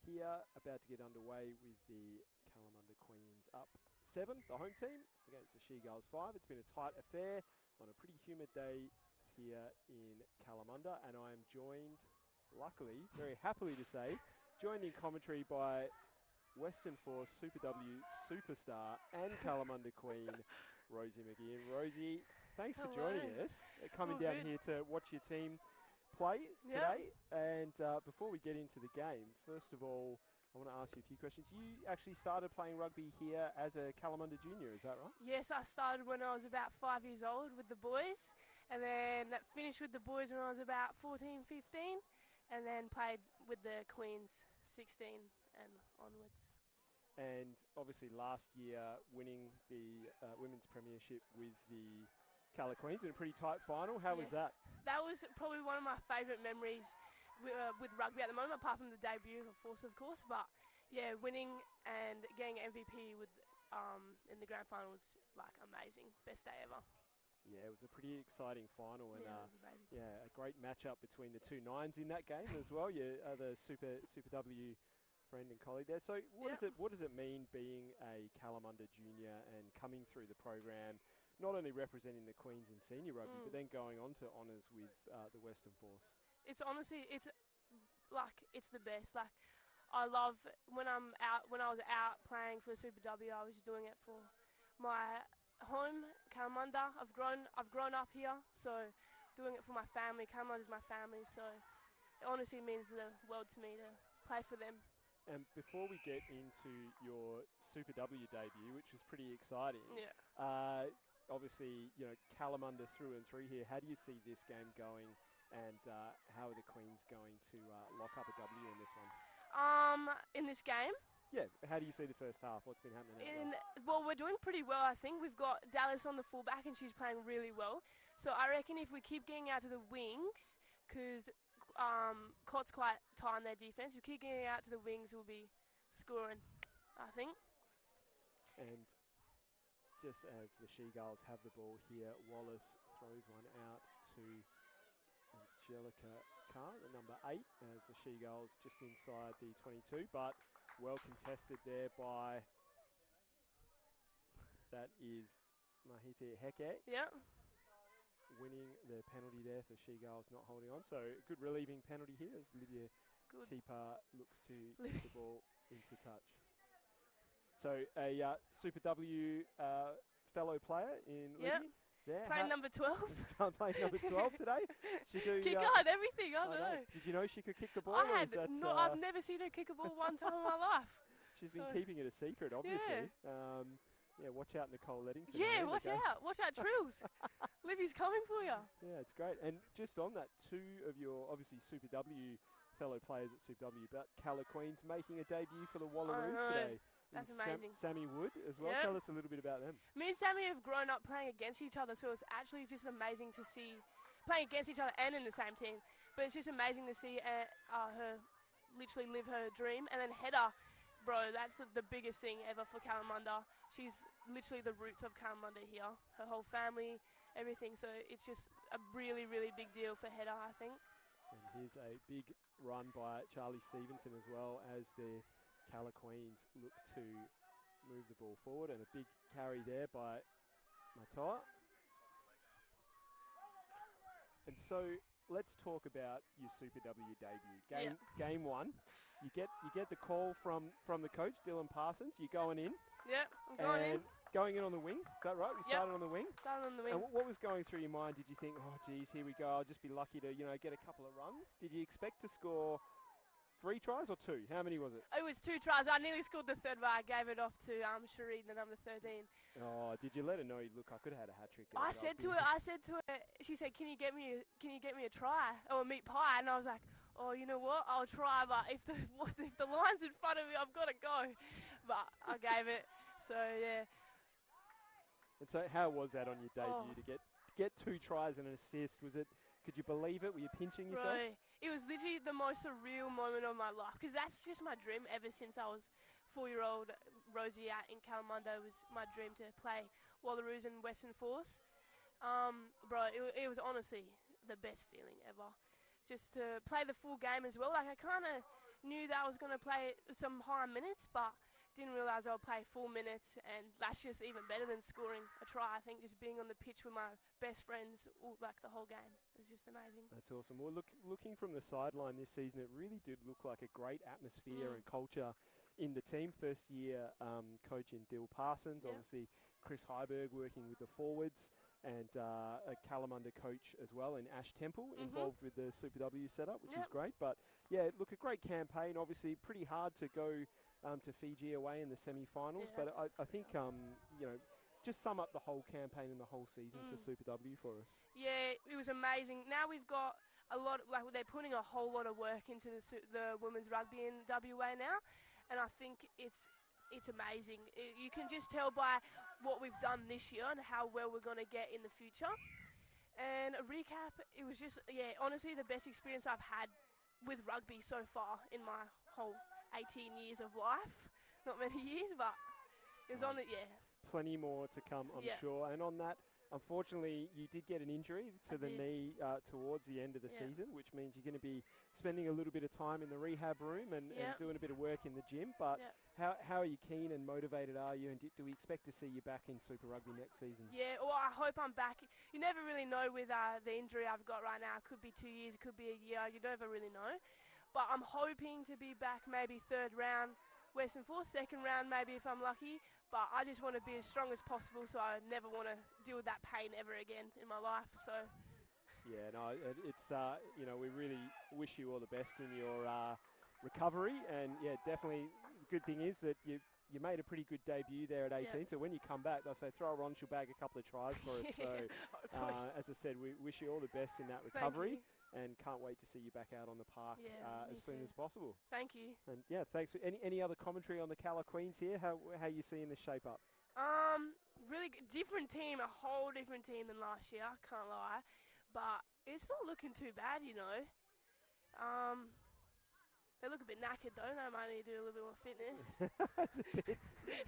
S1: here, about to get underway with the Kalamunda Queens up 7, the home team, against the She-Gulls 5. It's been a tight affair on a pretty humid day here in Kalamunda, and I am joined, luckily, very happily to say, joined in commentary by Western Force Super W superstar and Kalamunda Queen, Rosie McGeehan. Rosie, thanks for joining us. Coming down here to watch your team play today. And before we get into the game, first of all, I want to ask you a few questions. You actually started playing rugby here as a Kalamunda junior, is that right?
S3: Yes, I started when I was about 5 years old with the boys, and then finished with the boys when I was about 14, 15, and then played with the Queens 16 and onwards.
S1: And obviously last year winning the Women's Premiership with the Cala Queens in a pretty tight final. How was that? That
S3: was probably one of my favourite memories with rugby at the moment, apart from the debut of Force, of course. But yeah, winning and getting MVP with in the grand final was like amazing. Best day ever.
S1: Yeah, it was a pretty exciting final, and
S3: it was amazing.
S1: Yeah, a great matchup between the two nines in that game as well. Yeah, the Super W friend and colleague there. So what does it mean being a Kalamunda junior and coming through the program, not only representing the Queens in senior rugby, but then going on to honours with the Western Force?
S3: It's honestly, it's the best. Like, I love when I was out playing for the Super W, I was doing it for my home, Kalamunda. I've grown up here, so doing it for my family. Kalamunda is my family, so it honestly means the world to me to play for them.
S1: And before we get into your Super W debut, which was pretty exciting, obviously, you know, Kalamunda through and through here. How do you see this game going, and how are the Queens going to lock up a W in this one?
S3: In this game?
S1: Yeah, how do you see the first half? What's been happening?
S3: Well, we're doing pretty well, I think. We've got Dallas on the fullback, and she's playing really well. So I reckon if we keep getting out to the wings, because Cott's quite tight on their defence, if we keep getting out to the wings, we'll be scoring, I think.
S1: And just as the She-Gulls have the ball here, Wallace throws one out to Angelica Carr, the number 8, as the She-Gulls just inside the 22, but well contested there by, that is Mahiti Heke.
S3: Yeah.
S1: Winning the penalty there for She-Gulls not holding on. So good relieving penalty here as Lydia Tipa looks to get the ball into touch. So a Super W fellow player in Lydia. There.
S3: Playing number 12.
S1: Playing number 12 today. She do
S3: kick guard, everything, I don't know.
S1: Did you know she could kick the ball?
S3: I've never seen her kick a ball one time in my life.
S1: She's been keeping it a secret, obviously. Yeah, watch out, Nicole Leddington.
S3: Yeah, watch out. Watch out, Trills. Libby's coming for you.
S1: Yeah, it's great. And just on that, two of your, obviously, Super W fellow players at Super W, but Cala Queens making a debut for the Wallaroos today.
S3: That's amazing.
S1: Sammy Wood as well. Tell us a little bit about them.
S3: Me and Sammy have grown up playing against each other, so it's actually just amazing to see, playing against each other and in the same team, but it's just amazing to see her literally live her dream. And then Hedda, bro, that's the biggest thing ever for Kalamunda. She's literally the roots of Kalamunda here. Her whole family, everything. So it's just a really, really big deal for Hedda, I think.
S1: And here's a big run by Charlie Stevenson as well as the Cala Queens look to move the ball forward. And a big carry there by Matoa. And so let's talk about your Super W debut. Game 1. You get the call from the coach, Dylan Parsons. You're going in.
S3: Yeah, I'm going in.
S1: Going in on the wing. Is that right? You started on the wing?
S3: Started on the wing.
S1: And what was going through your mind? Did you think, oh, geez, here we go. I'll just be lucky to, get a couple of runs? Did you expect to score 3 tries or 2? How many was it?
S3: It was 2 tries. I nearly scored the third, but I gave it off to Sheree, the number 13.
S1: Oh, did you let her know? Look, I could have had a hat trick.
S3: I said to her. She said, "Can you get me a try or a meat pie?" And I was like, "Oh, you know what? I'll try, but if the line's in front of me, I've got to go." But I gave it. So yeah.
S1: And so, how was that on your debut to get 2 tries and an assist? Could you believe it? Were you pinching yourself?
S3: Right. It was literally the most surreal moment of my life, because that's just my dream ever since I was 4-year-old Rosie out in Kalamunda. It was my dream to play Wallaroos and Western Force. Bro, it was honestly the best feeling ever. Just to play the full game as well. Like, I kind of knew that I was going to play some high minutes, but didn't realise I'll play full minutes, and that's just even better than scoring a try. I think just being on the pitch with my best friends like the whole game is just amazing.
S1: That's awesome. Well, looking from the sideline this season, it really did look like a great atmosphere and culture in the team. First year coaching Dill Parsons, obviously Chris Heiberg working with the forwards, and a Kalamunda coach as well in Ash Temple, involved with the Super W setup, which is great. But yeah, look, a great campaign. Obviously, pretty hard to go to Fiji away in the semi-finals, but I think just sum up the whole campaign and the whole season for Super W for us.
S3: Yeah, it was amazing. Now we've got a lot, they're putting a whole lot of work into the women's rugby in WA now, and I think it's amazing. You can just tell by what we've done this year and how well we're going to get in the future. And a recap, it was just, honestly the best experience I've had with rugby so far in my whole 18 years of life. Not many years, but it was
S1: Plenty more to come, I'm sure. And on that, unfortunately, you did get an injury to the knee towards the end of the season, which means you're going to be spending a little bit of time in the rehab room and doing a bit of work in the gym. But how are you keen and motivated are you? And do we expect to see you back in Super Rugby next season?
S3: Yeah, well, I hope I'm back. You never really know with the injury I've got right now. It could be 2 years, it could be a year. You never really know. But I'm hoping to be back maybe third round, Western Force, second round maybe if I'm lucky. But I just want to be as strong as possible, so I never want to deal with that pain ever again in my life. So.
S1: Yeah, no, it's we really wish you all the best in your recovery, and definitely. The good thing is that you made a pretty good debut there at 18. So when you come back, they'll say throw a Ron, she'll bag a couple of tries for us. So as I said, we wish you all the best in that recovery. And can't wait to see you back out on the park as soon as possible.
S3: Thank you.
S1: And thanks. Any other commentary on the Cala Queens here? How you seeing this shape up?
S3: Really different team, a whole different team than last year. I can't lie, but it's not looking too bad, They look a bit knackered though. They might need to do a little bit more fitness.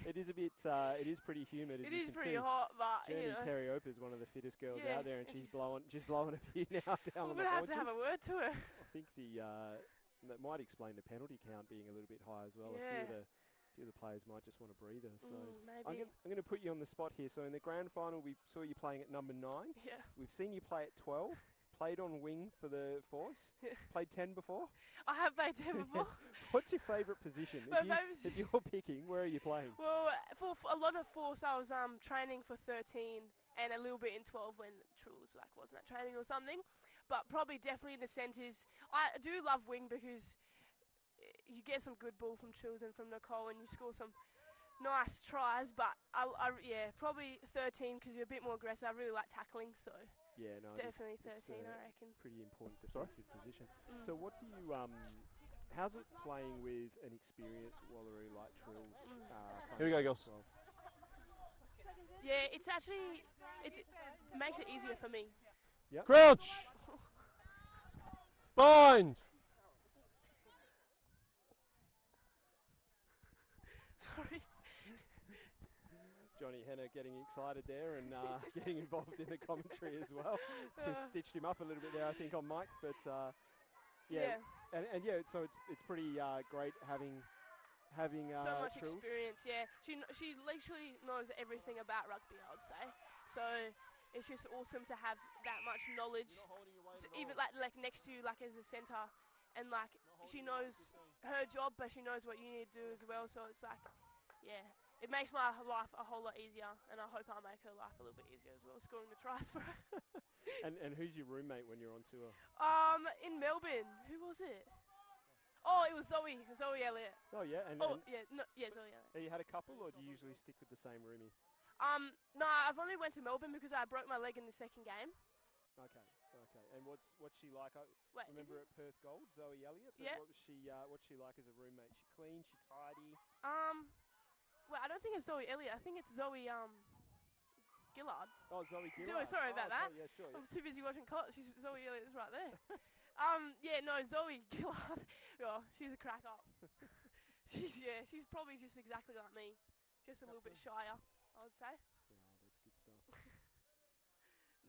S1: It is pretty humid.
S3: It is pretty hot, but
S1: Jenny Periopa is one of the fittest girls out there, and she's blowing a few now down on the
S3: We're going to have a word to her.
S1: I think that might explain the penalty count being a little bit high as well.
S3: Yeah.
S1: A few of the players might just want a breather. So
S3: maybe.
S1: I'm going to put you on the spot here. So in the grand final, we saw you playing at number 9.
S3: Yeah.
S1: We've seen you play at 12. Played on wing for the Force. Played 10 before.
S3: I have played 10 before.
S1: What's your favourite position? If you're picking, where are you playing?
S3: Well, for a lot of Force, I was training for 13 and a little bit in 12 when Truls wasn't at training or something. But probably definitely in the centres. I do love wing because you get some good ball from Truls and from Nicole, and you score some nice tries. But probably 13 because you're a bit more aggressive. I really like tackling, so.
S1: Yeah, no,
S3: definitely 13, I reckon.
S1: Pretty important defensive position. So what do you, how's it playing with an experienced Wallaroo like Trills?
S4: Here we go, girls.
S1: Well?
S3: Yeah, it makes it easier for me.
S1: Yep.
S4: Crouch! Bind!
S3: Sorry.
S1: Johnny Henner getting excited there and getting involved in the commentary as well. Stitched him up a little bit there, I think, on mic. But so it's pretty great having
S3: so much
S1: Trills.
S3: experience. Yeah, she literally knows everything about rugby, I would say. So it's just awesome to have that much knowledge, so even like next to you, as a centre, and she knows her job, but she knows what you need to do as well. So it's it makes my life a whole lot easier, and I hope I make her life a little bit easier as well, scoring the tries for her.
S1: And who's your roommate when you're on tour?
S3: In Melbourne, who was it? Oh, it was Zoe Elliott.
S1: Oh yeah,
S3: Zoe Elliott.
S1: Have you had a couple, or do you usually stick with the same roomie?
S3: No, I've only went to Melbourne because I broke my leg in the second game.
S1: Okay. And what's she like? I remember at Perth Gold, Zoe Elliott. But
S3: yeah.
S1: What's she like as a roommate? She clean? She tidy?
S3: Well, I don't think it's Zoe Elliott. I think it's Zoe Gillard.
S1: Oh, Zoe Gillard.
S3: Sorry about that.
S1: Yeah, sure.
S3: I'm too busy watching She's Zoe Elliott's right there. Zoe Gillard. Oh, she's a crack up. She's probably just exactly like me, just a little bit shyer, I would say.
S1: Oh, that's good stuff.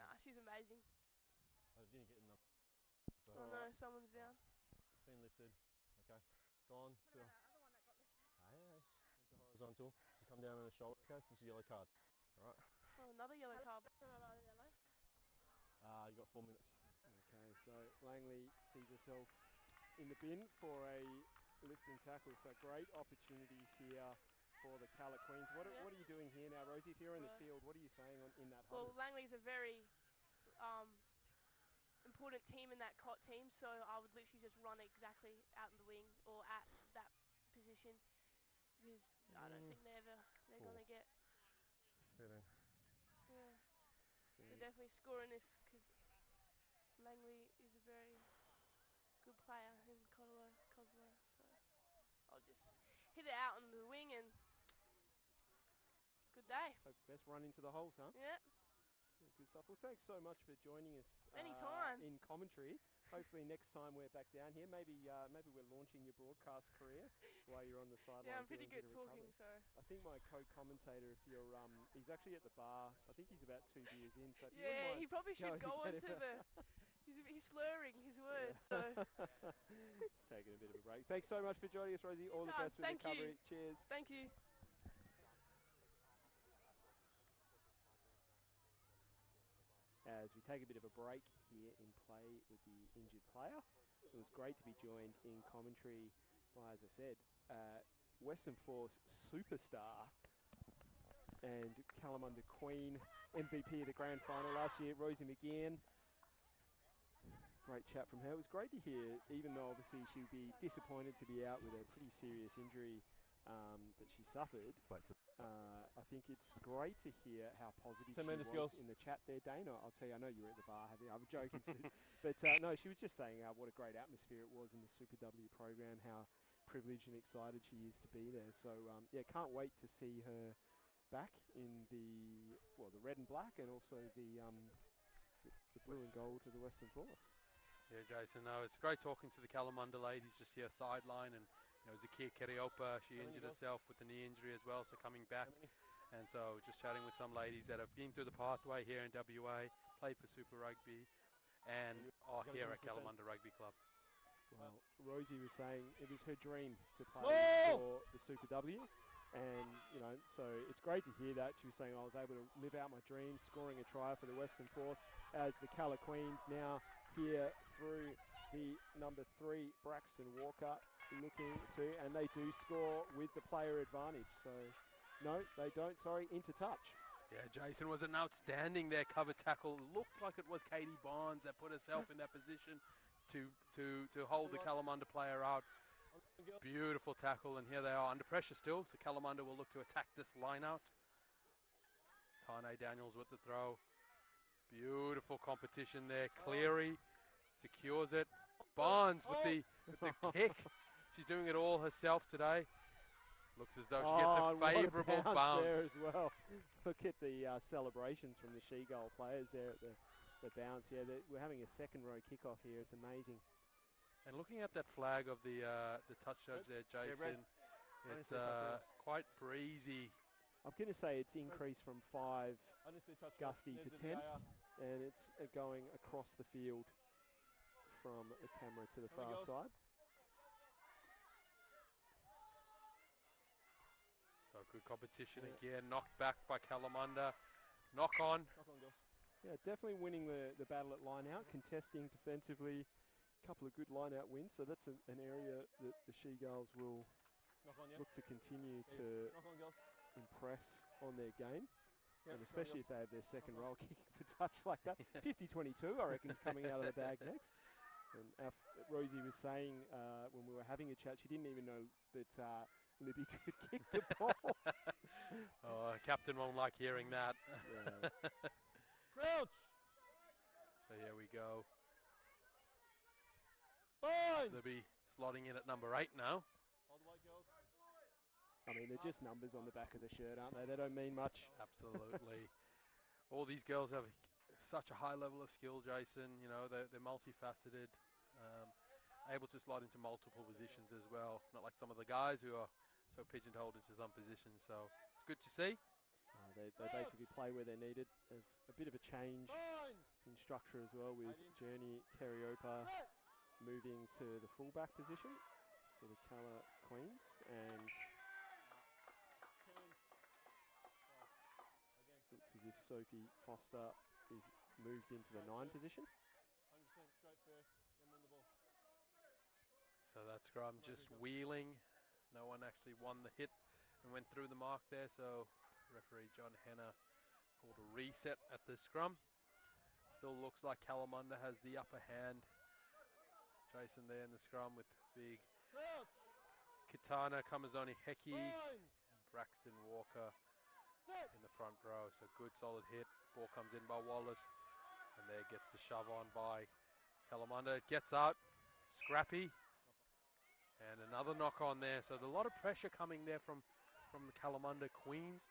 S3: Nah, she's amazing.
S4: I didn't get in them. So
S3: Oh no, someone's down.
S4: it's been lifted. Okay. Gone to
S3: The other one that got lifted.
S4: into horizontal. She's come down on her shoulder. Okay, so it's a yellow card. All right.
S3: Oh, another yellow card.
S4: You got 4 minutes.
S1: Okay, so Langley sees herself in the bin for a lift and tackle. So great opportunity here for the Queenz. What are you doing here now, Rosie? If you're in the field, what are you saying in that huddle?
S3: Well, Langley's a very important team in that Cott team, so I would literally just run exactly out in the wing or at that position because I don't think they're going to get. Yeah, they're definitely scoring because Langley is a very good player in Cottesloe, so I'll just hit it out on the wing and good day.
S1: Hope best run into the holes, huh?
S3: Yeah.
S1: Good stuff. Well, thanks so much for joining us
S3: Anytime.
S1: in commentary. Hopefully next time we're back down here. Maybe we're launching your broadcast career while you're on the sideline.
S3: Yeah, I'm pretty good talking, so.
S1: I think my co-commentator, if you're, he's actually at the bar. I think he's about 2 beers in. So if you
S3: yeah,
S1: wouldn't mind
S3: he probably should go
S1: going
S3: on to the. He's slurring his words, so.
S1: Just taking a bit of a break. Thanks so much for joining us, Rosie. All the best with the recovery. Cheers.
S3: Thank you.
S1: As we take a bit of a break here in play with the injured player. It was great to be joined in commentary by, as I said, Western Force superstar and Kalamunda Queen, MVP of the grand final last year, Rosie McGeehan. Great chat from her. It was great to hear, even though obviously she'd be disappointed to be out with a pretty serious injury that she suffered. I think it's great to hear how positive she was in the chat there, Dana. I'll tell you, I know you were at the bar, I'm joking. But no, she was just saying what a great atmosphere it was in the Super W program, how privileged and excited she is to be there. So, yeah, can't wait to see her back in the red and black and also the blue and gold to the Western Force.
S2: Yeah, Jason, no, it's great talking to the Kalamunda ladies just here sideline, and Zakia Keriopa, she injured herself with the knee injury as well, so coming back. And so just chatting with some ladies that have been through the pathway here in WA, played for Super Rugby, and are here at Kalamunda Rugby Club.
S1: Well, Rosie was saying it was her dream to play for the Super W. And, so it's great to hear that. She was saying I was able to live out my dreams, scoring a try for the Western Force as the Queenz now here through the number 3, Braxton Walker, looking to, and they do score with the player advantage. So, no, they don't, into touch.
S2: Yeah, Jason was an outstanding there cover tackle. Looked like it was Katie Barnes that put herself in that position to hold the Kalamunda player out. Beautiful tackle, and here they are under pressure still. So Kalamunda will look to attack this line out. Tane Daniels with the throw. Beautiful competition there. Cleary secures it. Barnes with the kick. She's doing it all herself today. Looks as though she gets a favourable bounce
S1: there as well. Look at the celebrations from the She-Gull players there at the bounce. Yeah, we're having a second row kickoff here. It's amazing.
S2: And looking at that flag of the touch judge there, Jason, it's quite breezy.
S1: I'm going to say it's increased from 5 gusty to 10, and it's going across the field from the camera to the far side.
S2: So good competition again, knocked back by Kalamunda. Knock on.
S1: Yeah, definitely winning the battle at line-out, contesting defensively. A couple of good line-out wins, so that's an area that the She-Girls will look to continue to impress on their game, and especially if they have their second roll kick for touch like that. 50-22, I reckon, is coming out of the bag next. And Rosie was saying when we were having a chat, she didn't even know that Libby could kick the ball.
S2: Captain won't like hearing that.
S4: Crouch!
S2: So here we go.
S4: Fine!
S2: Libby slotting in at number 8 now.
S4: Hold the white girls.
S1: I mean, they're just numbers on the back of the shirt, aren't they? They don't mean much.
S2: Absolutely. All these girls have such a high level of skill, Jason. They're multifaceted, able to slot into multiple positions as well. Not like some of the guys who are so pigeonholed into some positions. So it's good to see.
S1: they basically play where they're needed. There's a bit of a change in structure as well, with Journey Cariopa moving to the fullback position for the Queenz, and looks as if Sophie Foster is moved into the 9 position.
S4: 100% straight first, then win the ball.
S2: So that scrum just wheeling. No one actually won the hit and went through the mark there, so referee John Henner called a reset at the scrum. Still looks like Kalamunda has the upper hand. Jason there in the scrum with big Kitana, Kamazoni Heki, and Braxton Walker in the front row. So good solid hit. Ball comes in by Wallace, and there gets the shove on by Kalamunda. It gets out, scrappy, and another knock on there. So there's a lot of pressure coming there from the Kalamunda Queenz.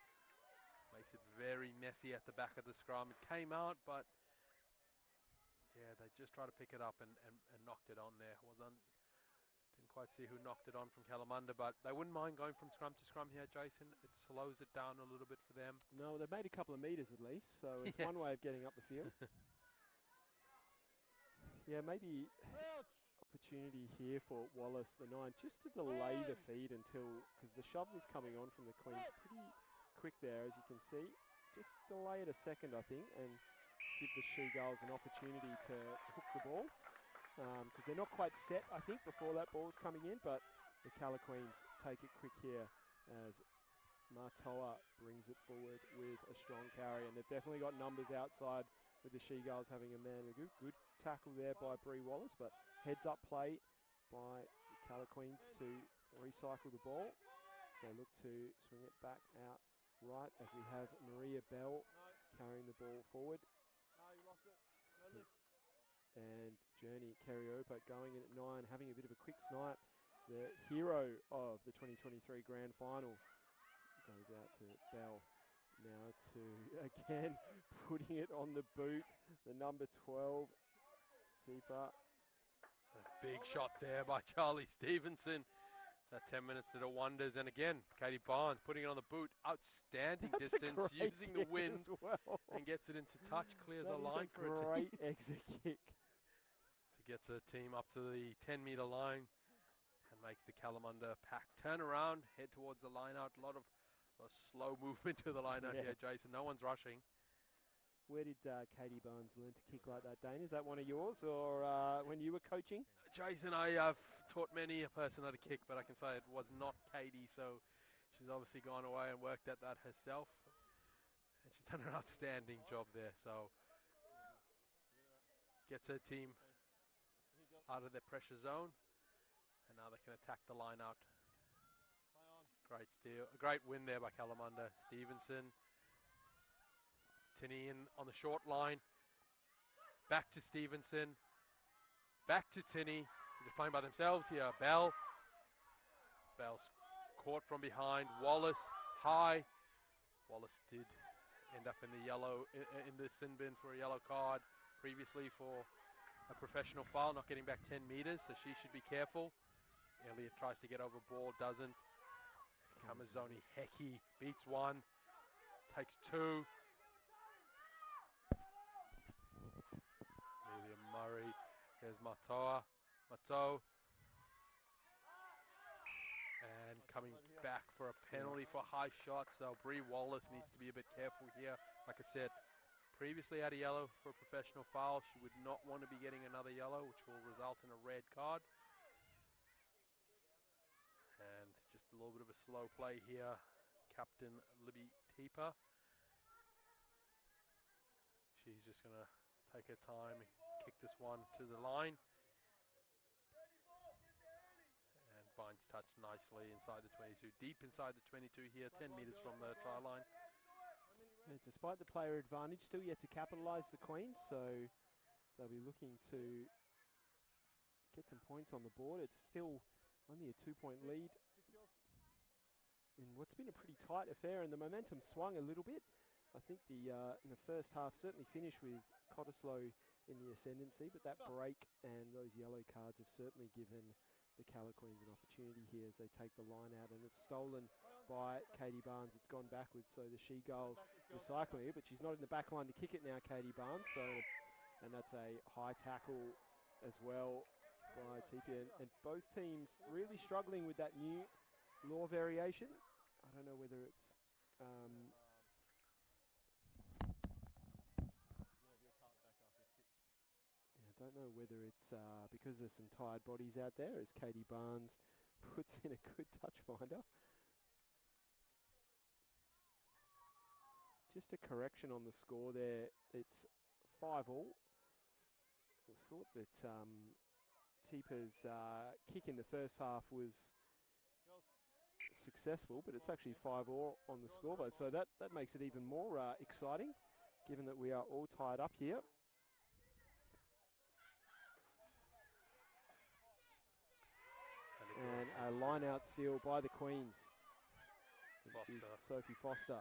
S2: Makes it very messy at the back of the scrum. It came out, but yeah, they just tried to pick it up and knocked it on there. Didn't quite see who knocked it on from Kalamunda, but they wouldn't mind going from scrum to scrum here, Jason. It slows it down a little bit for them.
S1: No, they've made a couple of metres at least, so it's one way of getting up the field. Yeah, maybe opportunity here for Wallace, the 9, just to delay the feed until, because the shove was coming on from the Queenz pretty quick there, as you can see. Just delay it a second, I think, and give the She-Girls an opportunity to hook the ball, because they're not quite set, I think, before that ball's coming in, but the Cala Queens take it quick here as Matoa brings it forward with a strong carry, and they've definitely got numbers outside with the She-Girls having a man. Good tackle there by Bree Wallace, but heads up play by the Cala Queens to recycle the ball. So they look to swing it back out right as we have Maria Bell carrying the ball forward. And Journey Cariopa going in at 9, having a bit of a quick snipe. The hero of the 2023 Grand Final goes out to Bell. Now to, again, putting it on the boot, the number 12, Tipa.
S2: A big shot there by Charlie Stevenson. That 10 minutes did a wonders. And again, Katie Barnes putting it on the boot. Outstanding distance, using the wind, and gets it into touch, clears a line for it.
S1: Great exit kick.
S2: So gets a team up to the 10-metre line and makes the Kalamunda pack turn around, head towards the line out. A lot of slow movement to the line out here, Jason. No one's rushing.
S1: Where did Katie Barnes learn to kick like that, Dane? Is that one of yours, or when you were coaching?
S2: Jason, I have taught many a person how to kick, but I can say it was not Katie, so she's obviously gone away and worked at that herself. And she's done an outstanding job there, so gets her team out of their pressure zone, and now they can attack the line out. Great steal, a great win there by Kalamunda. Stevenson, Tinney in on the short line, back to Stevenson, back to Tinney. They're just playing by themselves here. Bell's caught from behind. Wallace high. Wallace did end up in the yellow, in the sin bin for a yellow card previously for a professional foul, not getting back 10 metres, so she should be careful. Elliott tries to get over ball, doesn't. Kamazoni Heki beats 1, takes 2. Amelia Murray, there's Mato, and coming back for a penalty for high shots. So Bree Wallace needs to be a bit careful here. Like I said, previously had a yellow for a professional foul. She would not want to be getting another yellow, which will result in a red card. And just a little bit of a slow play here. Captain Libby Teeper. She's just going to take her time and kick this one to the line. And finds touch nicely inside the 22. Deep inside the 22 here, 10 metres from the try line.
S1: And despite the player advantage, still yet to capitalise the Queens, so they'll be looking to get some points on the board. It's still only a 2-point lead in what's been a pretty tight affair, and the momentum swung a little bit. I think the in the first half certainly finished with Cottesloe in the ascendancy, but that break and those yellow cards have certainly given the Calla Queens an opportunity here as they take the line out, and it's stolen by Katie Barnes. It's gone backwards, so the She-Gulls recycling it, but she's not in the back line to kick it now, Katie Barnes. So, and that's a high tackle as well by Tipi, and both teams really struggling with that new law variation. I don't know whether it's I don't know whether it's because there's some tired bodies out there as Katie Barnes puts in a good touch finder. Just a correction on the score there. It's 5-all. I thought that Tipa's kick in the first half was successful, but it's actually 5-all on the scoreboard. So that makes it even more exciting, given that we are all tied up here. And a line-out steal by the Queens. Sophie Foster.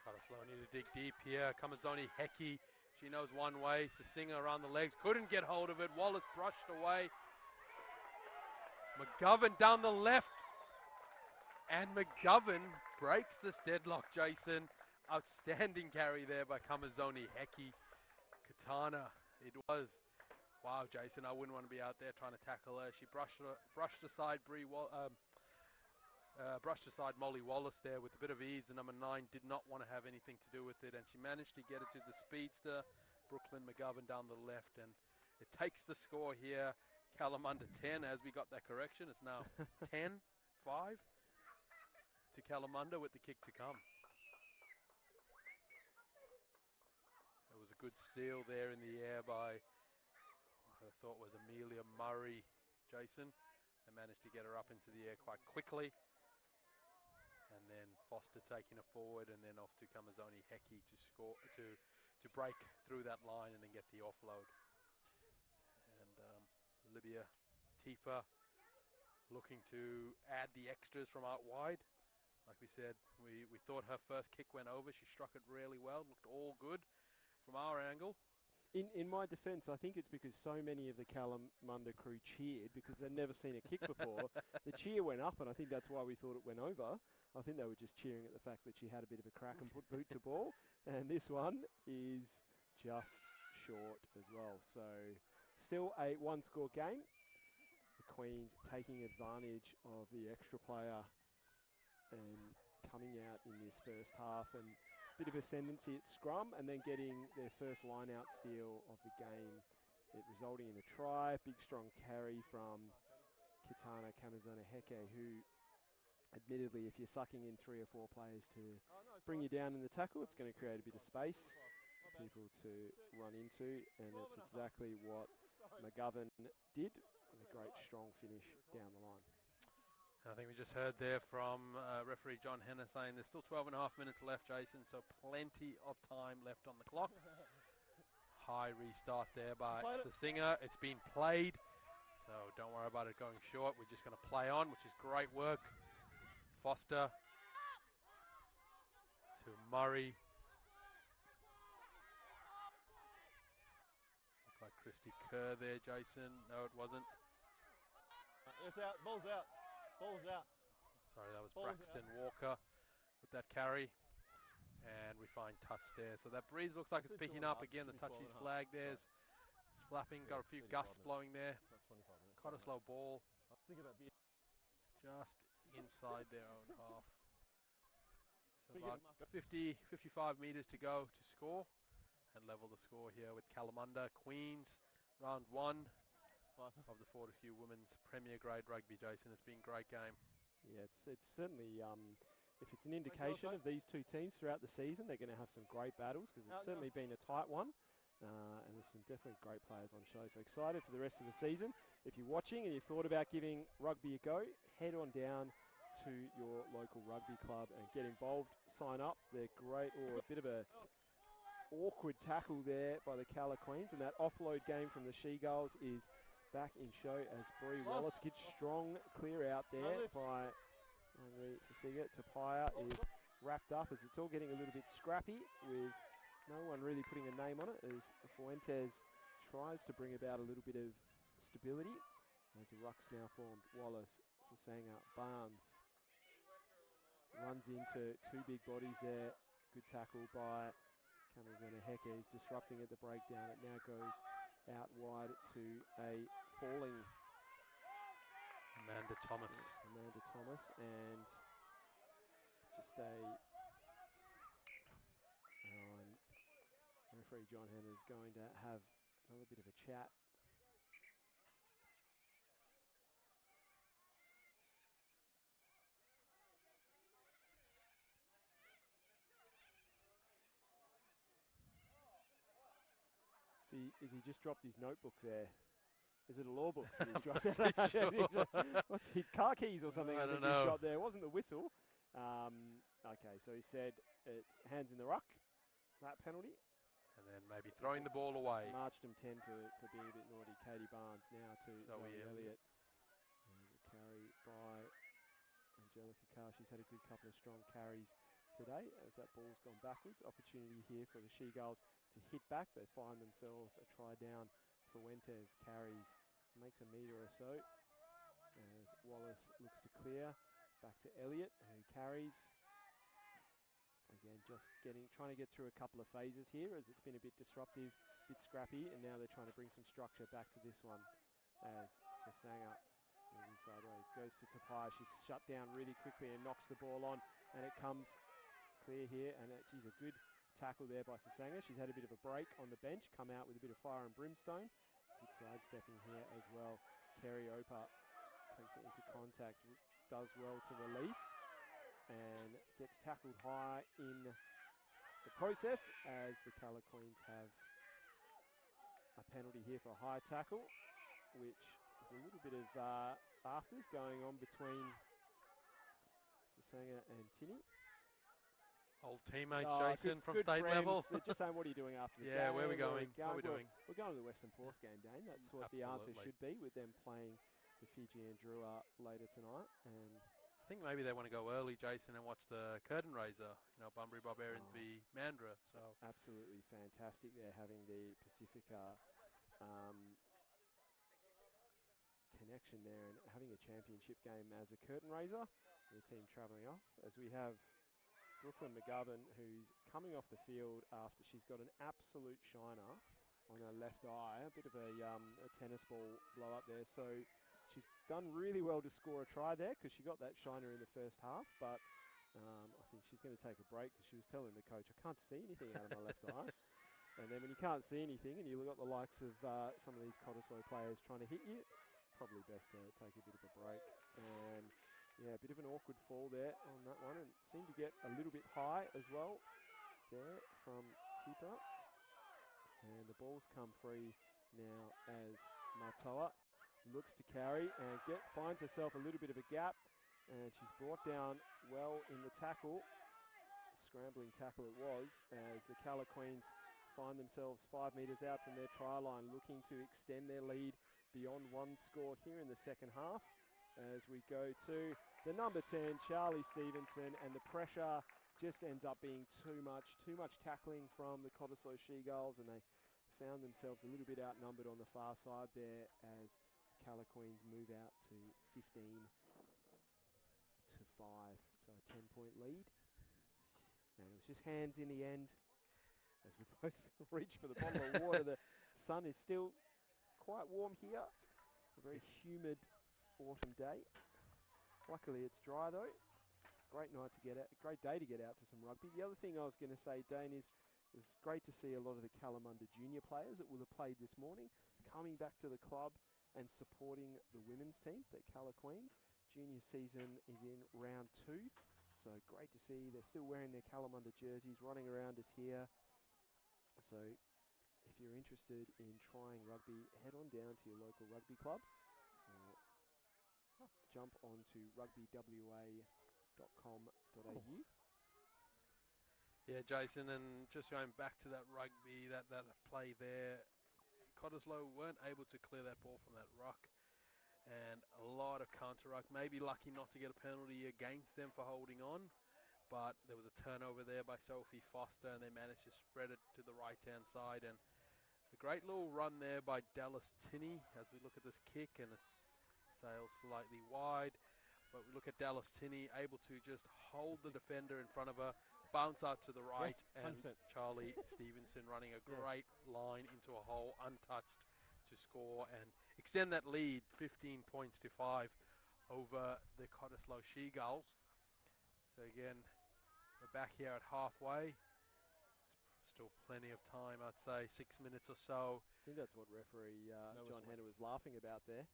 S2: Cottesloe need to dig deep here. Kamazoni Heki, she knows one way. Sasinga around the legs, couldn't get hold of it. Wallace brushed away. McGovern down the left. And McGovern breaks this deadlock, Jason. Outstanding carry there by Kamazoni Heki. Katana, it was. Wow, Jason, I wouldn't want to be out there trying to tackle her. She brushed aside brushed aside Molly Wallace there with a bit of ease. The number 9 did not want to have anything to do with it, and she managed to get it to the speedster, Brooklyn McGovern, down the left, and it takes the score here. Kalamunda 10, as we got that correction. It's now 10-5 to Kalamunda with the kick to come. It was a good steal there in the air by, I thought was Amelia Murray, Jason. They managed to get her up into the air quite quickly. And then Foster taking it forward, and then off to Kamazoni Heki to score, to break through that line and then get the offload. And Libya Tipa looking to add the extras from out wide. Like we said, we thought her first kick went over. She struck it really well, looked all good from our angle.
S1: In my defence, I think it's because so many of the Kalamunda crew cheered because they'd never seen a kick before. The cheer went up, and I think that's why we thought it went over. I think they were just cheering at the fact that she had a bit of a crack and put boot to ball. And this one is just short as well. So still a one-score game. The Queens taking advantage of the extra player and coming out in this first half, and bit of ascendancy at scrum, and then getting their first line-out steal of the game, it resulting in a try. Big, strong carry from Kitana Kamazona Heke, who, admittedly, if you're sucking in 3 or 4 players to bring you down in the tackle, it's going to create a bit of space for people to run into, and it's exactly what McGovern did, with a great, strong finish down the line.
S2: I think we just heard there from referee John Henner saying there's still 12 and a half minutes left, Jason, so plenty of time left on the clock. High restart there by Sasinga. It's been played, so don't worry about it going short. We're just going to play on, which is great work. Foster to Murray. Looked like Christy Kerr there, Jason. No, it wasn't.
S4: It's out. Ball's out. Ball's out.
S2: Sorry, that was Braxton Walker with that carry. And we find touch there. So that breeze looks like it's picking up again. The touch is flagged there. It's flapping. Got a few gusts blowing there. Cottesloe ball. Just inside their own half. So about 50, 55 metres to go to score. And level the score here with Kalamunda. Queen's round 1. Of the Fortescue Women's Premier Grade Rugby, Jason. It's been a great game.
S1: Yeah, it's certainly, if it's an indication of these two teams throughout the season, they're going to have some great battles, because it's certainly been a tight one, and there's some definitely great players on show. So excited for the rest of the season. If you're watching and you thought about giving rugby a go, head on down to your local rugby club and get involved. Sign up. They're great. Or a bit of a awkward tackle there by the Calla Queens, and that offload game from the She-Gulls is back in show as Bree Wallace gets strong clear out there by Sasinga. Tapia is wrapped up as it's all getting a little bit scrappy, with no one really putting a name on it, as Fuentes tries to bring about a little bit of stability. As the ruck's now formed, Wallace, Sasanga, Barnes runs into two big bodies there. Good tackle by Kalamunda. He's disrupting at the breakdown. It now goes out wide to a falling
S2: Amanda Thomas.
S1: And just referee John Hanna is going to have another bit of a chat. Is he just dropped his notebook there? Is it a law book that he's dropped? What's he, car keys or something?
S2: I
S1: think
S2: don't know.
S1: He's dropped there. It wasn't the whistle. Okay, so he said it's hands in the ruck, that penalty.
S2: And then maybe throwing the ball away.
S1: Marched him 10 for being a bit naughty. Katie Barnes now to Zoe Elliott. And a carry by Angelica Carr. She's had a good couple of strong carries today as that ball's gone backwards. Opportunity here for the She-Girls to hit back. They find themselves a try down. Fuentes carries, makes a metre or so as Wallace looks to clear. Back to Elliott, who carries. Again, just trying to get through a couple of phases here as it's been a bit disruptive, a bit scrappy, and now they're trying to bring some structure back to this one as Sasanga moving sideways. Goes to Tapai. She's shut down really quickly and knocks the ball on, and it comes clear here, and she's a good tackle there by Sasanga. She's had a bit of a break on the bench, come out with a bit of fire and brimstone. Good sidestepping here as well. Kerry Opa takes it into contact, does well to release, and gets tackled high in the process as the Cala Queens have a penalty here for a high tackle, which is a little bit of afters going on between Sasanga and Tinny.
S2: Old teammates, Jason, from state
S1: friends.
S2: level.
S1: They're just saying, what are you doing after the game?
S2: Yeah, where are we going? What are we doing?
S1: We're going to the Western Force game, Dane. That's what the answer should be, with them playing the Fijian Drua later tonight. And
S2: I think maybe they want to go early, Jason, and watch the curtain raiser, Bunbury Barbarians v Mandurah. So
S1: absolutely fantastic. They're having the Pacifica connection there and having a championship game as a curtain raiser. The team travelling off as we have Brooklyn McGovern, who's coming off the field after she's got an absolute shiner on her left eye, a bit of a tennis ball blow up there. So she's done really well to score a try there because she got that shiner in the first half, but I think she's going to take a break because she was telling the coach, I can't see anything out of my left eye. And then when you can't see anything and you've got the likes of some of these Cottesloe players trying to hit you, probably best to take a bit of a break. And yeah, a bit of an awkward fall there on that one, and seemed to get a little bit high as well there from Tipa. And the ball's come free now as Matoa looks to carry and finds herself a little bit of a gap, and she's brought down well in the tackle. Scrambling tackle it was, as the Cala Queens find themselves 5 metres out from their try line, looking to extend their lead beyond one score here in the second half. As we go to the number 10, Charlie Stevenson, and the pressure just ends up being too much tackling from the Cottesloe She-Girls, and they found themselves a little bit outnumbered on the far side there as Cala Queens move out to 15-5, so a 10-point lead. And it was just hands in the end as we both reach for the bottle of water. The sun is still quite warm here, a very humid autumn day. Luckily it's dry though. Great day to get out to some rugby. The other thing I was going to say, Dane, is it's great to see a lot of the Kalamunda junior players that would have played this morning coming back to the club and supporting the women's team, the Cala Queens. Junior season is in round 2, so great to see. They're still wearing their Kalamunda jerseys, running around us here. So if you're interested in trying rugby, head on down to your local rugby club. Jump onto rugbywa.com.au.
S2: Yeah, Jason, and just going back to that rugby, that play there, Cottesloe weren't able to clear that ball from that ruck, and a lot of counter ruck. Maybe lucky not to get a penalty against them for holding on, but there was a turnover there by Sophie Foster, and they managed to spread it to the right-hand side, and A great little run there by Dallas Tinney as we look at this kick, and it sails slightly wide. But we look at Dallas Tinney able to just hold the defender in front of her, bounce out to the right, and
S4: 100%.
S2: Charlie Stevenson running a great line into a hole, untouched, to score and extend that lead 15 points to 5 over the Cottesloe She-Gulls. So again, we're back here at halfway. Still plenty of time, I'd say 6 minutes or so.
S1: I think that's what referee John Henner was laughing about there.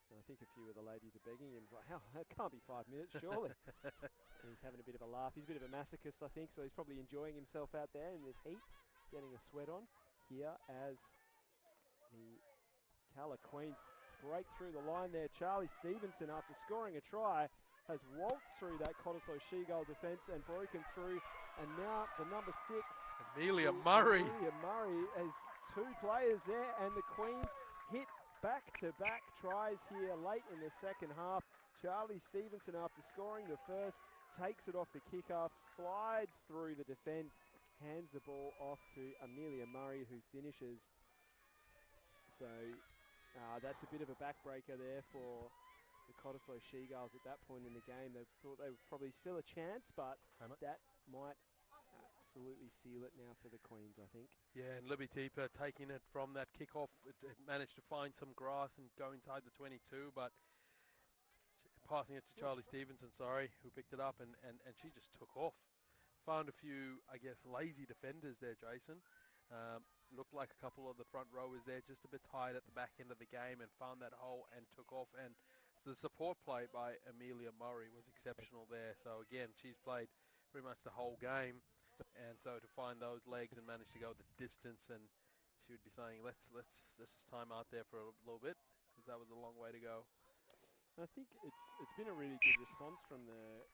S1: And I think a few of the ladies are begging him, like, how it can't be 5 minutes, surely. And he's having a bit of a laugh. He's a bit of a masochist, I think, so he's probably enjoying himself out there in this heat, getting a sweat on here as the Kweenz break through the line there. Charlie Stevenson, after scoring a try, has waltzed through that Cottesloe She-Gull defence and broken through. And now the number 6,
S2: Amelia Murray.
S1: Amelia Murray has 2 players there, and the Queens hit back-to-back tries here late in the second half. Charlie Stevenson, after scoring the first, takes it off the kick-off, slides through the defence, hands the ball off to Amelia Murray, who finishes. So that's a bit of a backbreaker there for the Cottesloe She-Gulls at that point in the game. They thought they were probably still a chance, but that might absolutely seal it now for the Queens, I think.
S2: Yeah, and Libby Teeper taking it from that kickoff. It managed to find some grass and go inside the 22, but passing it to Charlie Stevenson, who picked it up, and she just took off. Found a few, I guess, lazy defenders there, Jason. Looked like a couple of the front rowers there just a bit tired at the back end of the game, and found that hole and took off. And so the support play by Amelia Murray was exceptional there. So again, she's played pretty much the whole game. And so to find those legs and manage to go the distance, and she would be saying, let's just time out there for a little bit, because that was a long way to go.
S1: I think it's been a really good response from the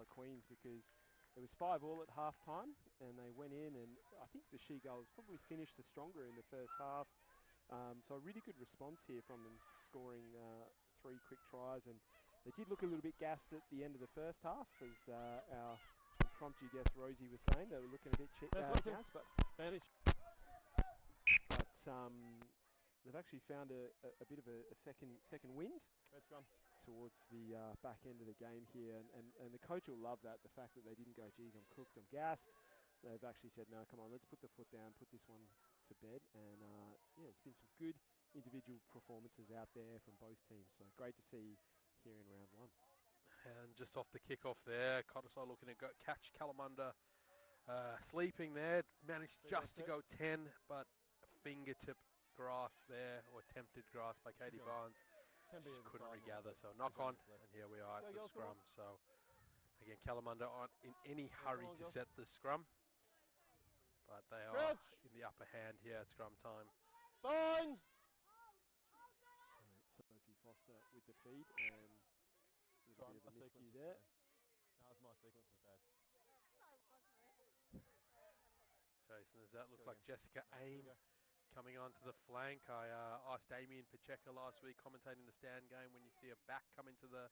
S1: Queens, because it was 5-5 at half time, and they went in, and I think the She-Gulls probably finished the stronger in the first half. So a really good response here from them, scoring 3 quick tries, and they did look a little bit gassed at the end of the first half, as our impromptu guest Rosie was saying. They were looking a bit gassed, but they've actually found a bit of a second wind towards the back end of the game here, and the coach will love that, the fact that they didn't go, geez, I'm cooked, I'm gassed. They've actually said, no, come on, let's put the foot down, put this one to bed, and it's been some good individual performances out there from both teams, so great to see here in round 1.
S2: And just off the kickoff there, Cottesloe looking to catch Kalamunda sleeping there. Managed just to go 10, but a fingertip grasp there, or attempted grasp by Katie Barnes. Just couldn't regather, so knock on, and here we are at the scrum. So again, Kalamunda aren't in any hurry to set the scrum, but they are in the upper hand here at scrum time.
S4: Bind!
S1: Sophie Foster with the feed, and a bit of a miscue there.
S4: No, my sequence is bad.
S2: Jason, does that look like Jessica Aim coming onto the flank? I asked Damien Pacheco last week, commentating the stand game, when you see a back come onto the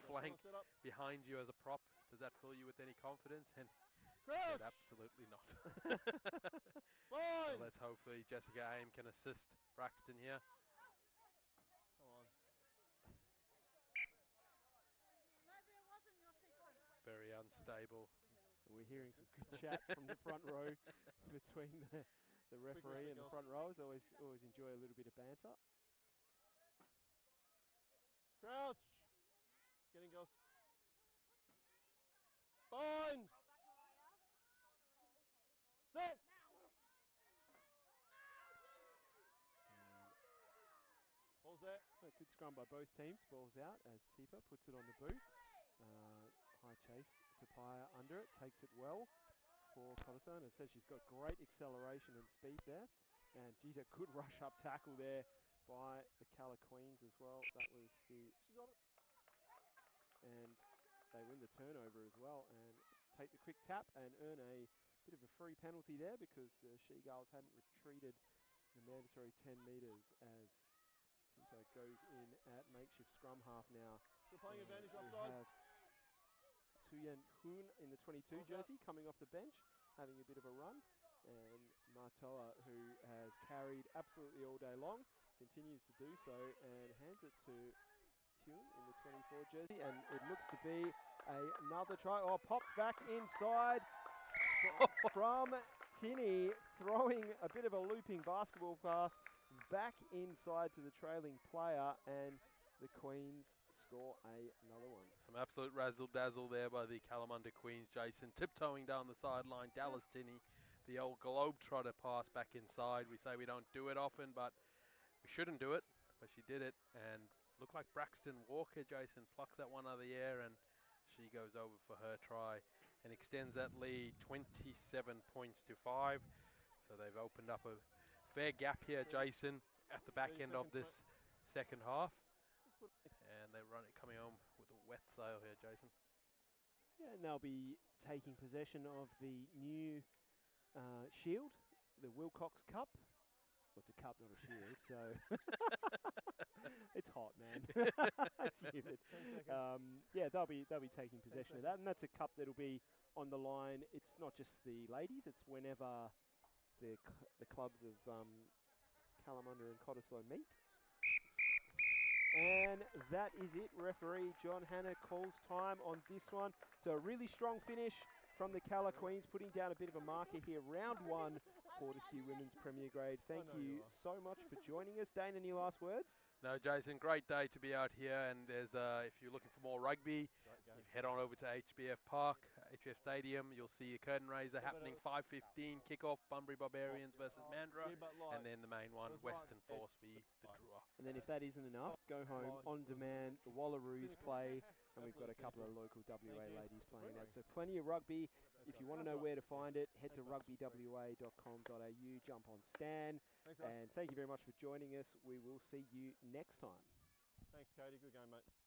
S2: flank behind you as a prop, does that fill you with any confidence? And said, absolutely not. So let's hopefully Jessica Aim can assist Braxton here. Very unstable.
S1: We're hearing some good chat from the front row between the referee and the front rows. Always enjoy a little bit of banter.
S4: Crouch! It's getting girls. Bind! Set! Ball's there.
S1: A good scrum by both teams. Ball's out as Teeper puts it on the boot. High chase to Paya under it, takes it well for Cottesloe, and it says she's got great acceleration and speed there. And geez, a good rush up tackle there by the Queens as well. That was
S4: She's on it.
S1: And they win the turnover as well, and take the quick tap and earn a bit of a free penalty there, because the She-Gulls hadn't retreated the mandatory 10 metres, as Teeper goes in at makeshift scrum half now.
S4: Still playing advantage offside.
S1: Tuyen Hoon in the 22 jersey coming off the bench, having a bit of a run. And Matoa, who has carried absolutely all day long, continues to do so and hands it to Hume in the 24 jersey. And it looks to be another try. Oh, popped back inside from Tinney, throwing a bit of a looping basketball pass back inside to the trailing player, and the Queens score another one.
S2: Some absolute razzle-dazzle there by the Kalamunda Queens, Jason. Tiptoeing down the sideline, Dallas Tinney, the old globetrotter pass back inside. We say we don't do it often, but we shouldn't do it, but she did it. And looked like Braxton Walker, Jason, plucks that one out of the air, and she goes over for her try and extends that lead 27 points to 5. So they've opened up a fair gap here, Jason, at the back end of this second half. And they're coming home with a wet sail here, Jason.
S1: Yeah, and they'll be taking possession of the new shield, the Wilcox Cup. Well, it's a cup, not a shield, so it's hot, man. It's humid. Yeah, they'll be taking possession of that, and that's a cup that'll be on the line. It's not just the ladies; it's whenever the clubs of Kalamunda and Cottesloe meet. And that is it. Referee John Hanna calls time on this one. So a really strong finish from the Cala Queens, putting down a bit of a marker here. Round 1, Cottesloe Women's Premier Grade. Thank you so much for joining us. Dane, any last words?
S2: No, Jason, great day to be out here. And there's if you're looking for more rugby, head on over to HBF Park, HBF Stadium. You'll see a curtain raiser happening 5:15 kickoff. Bunbury Barbarians versus Mandurah, and then the main one, Western Force v the Drua.
S1: And then if that isn't enough, go home on demand. The Wallaroos play, and we've got a couple of local WA ladies playing that. So plenty of rugby. If you want to know where to find it, head to rugbywa.com.au, jump on Stan. And thank you very much for joining us. We will see you next time.
S4: Thanks, Katie. Good game, mate.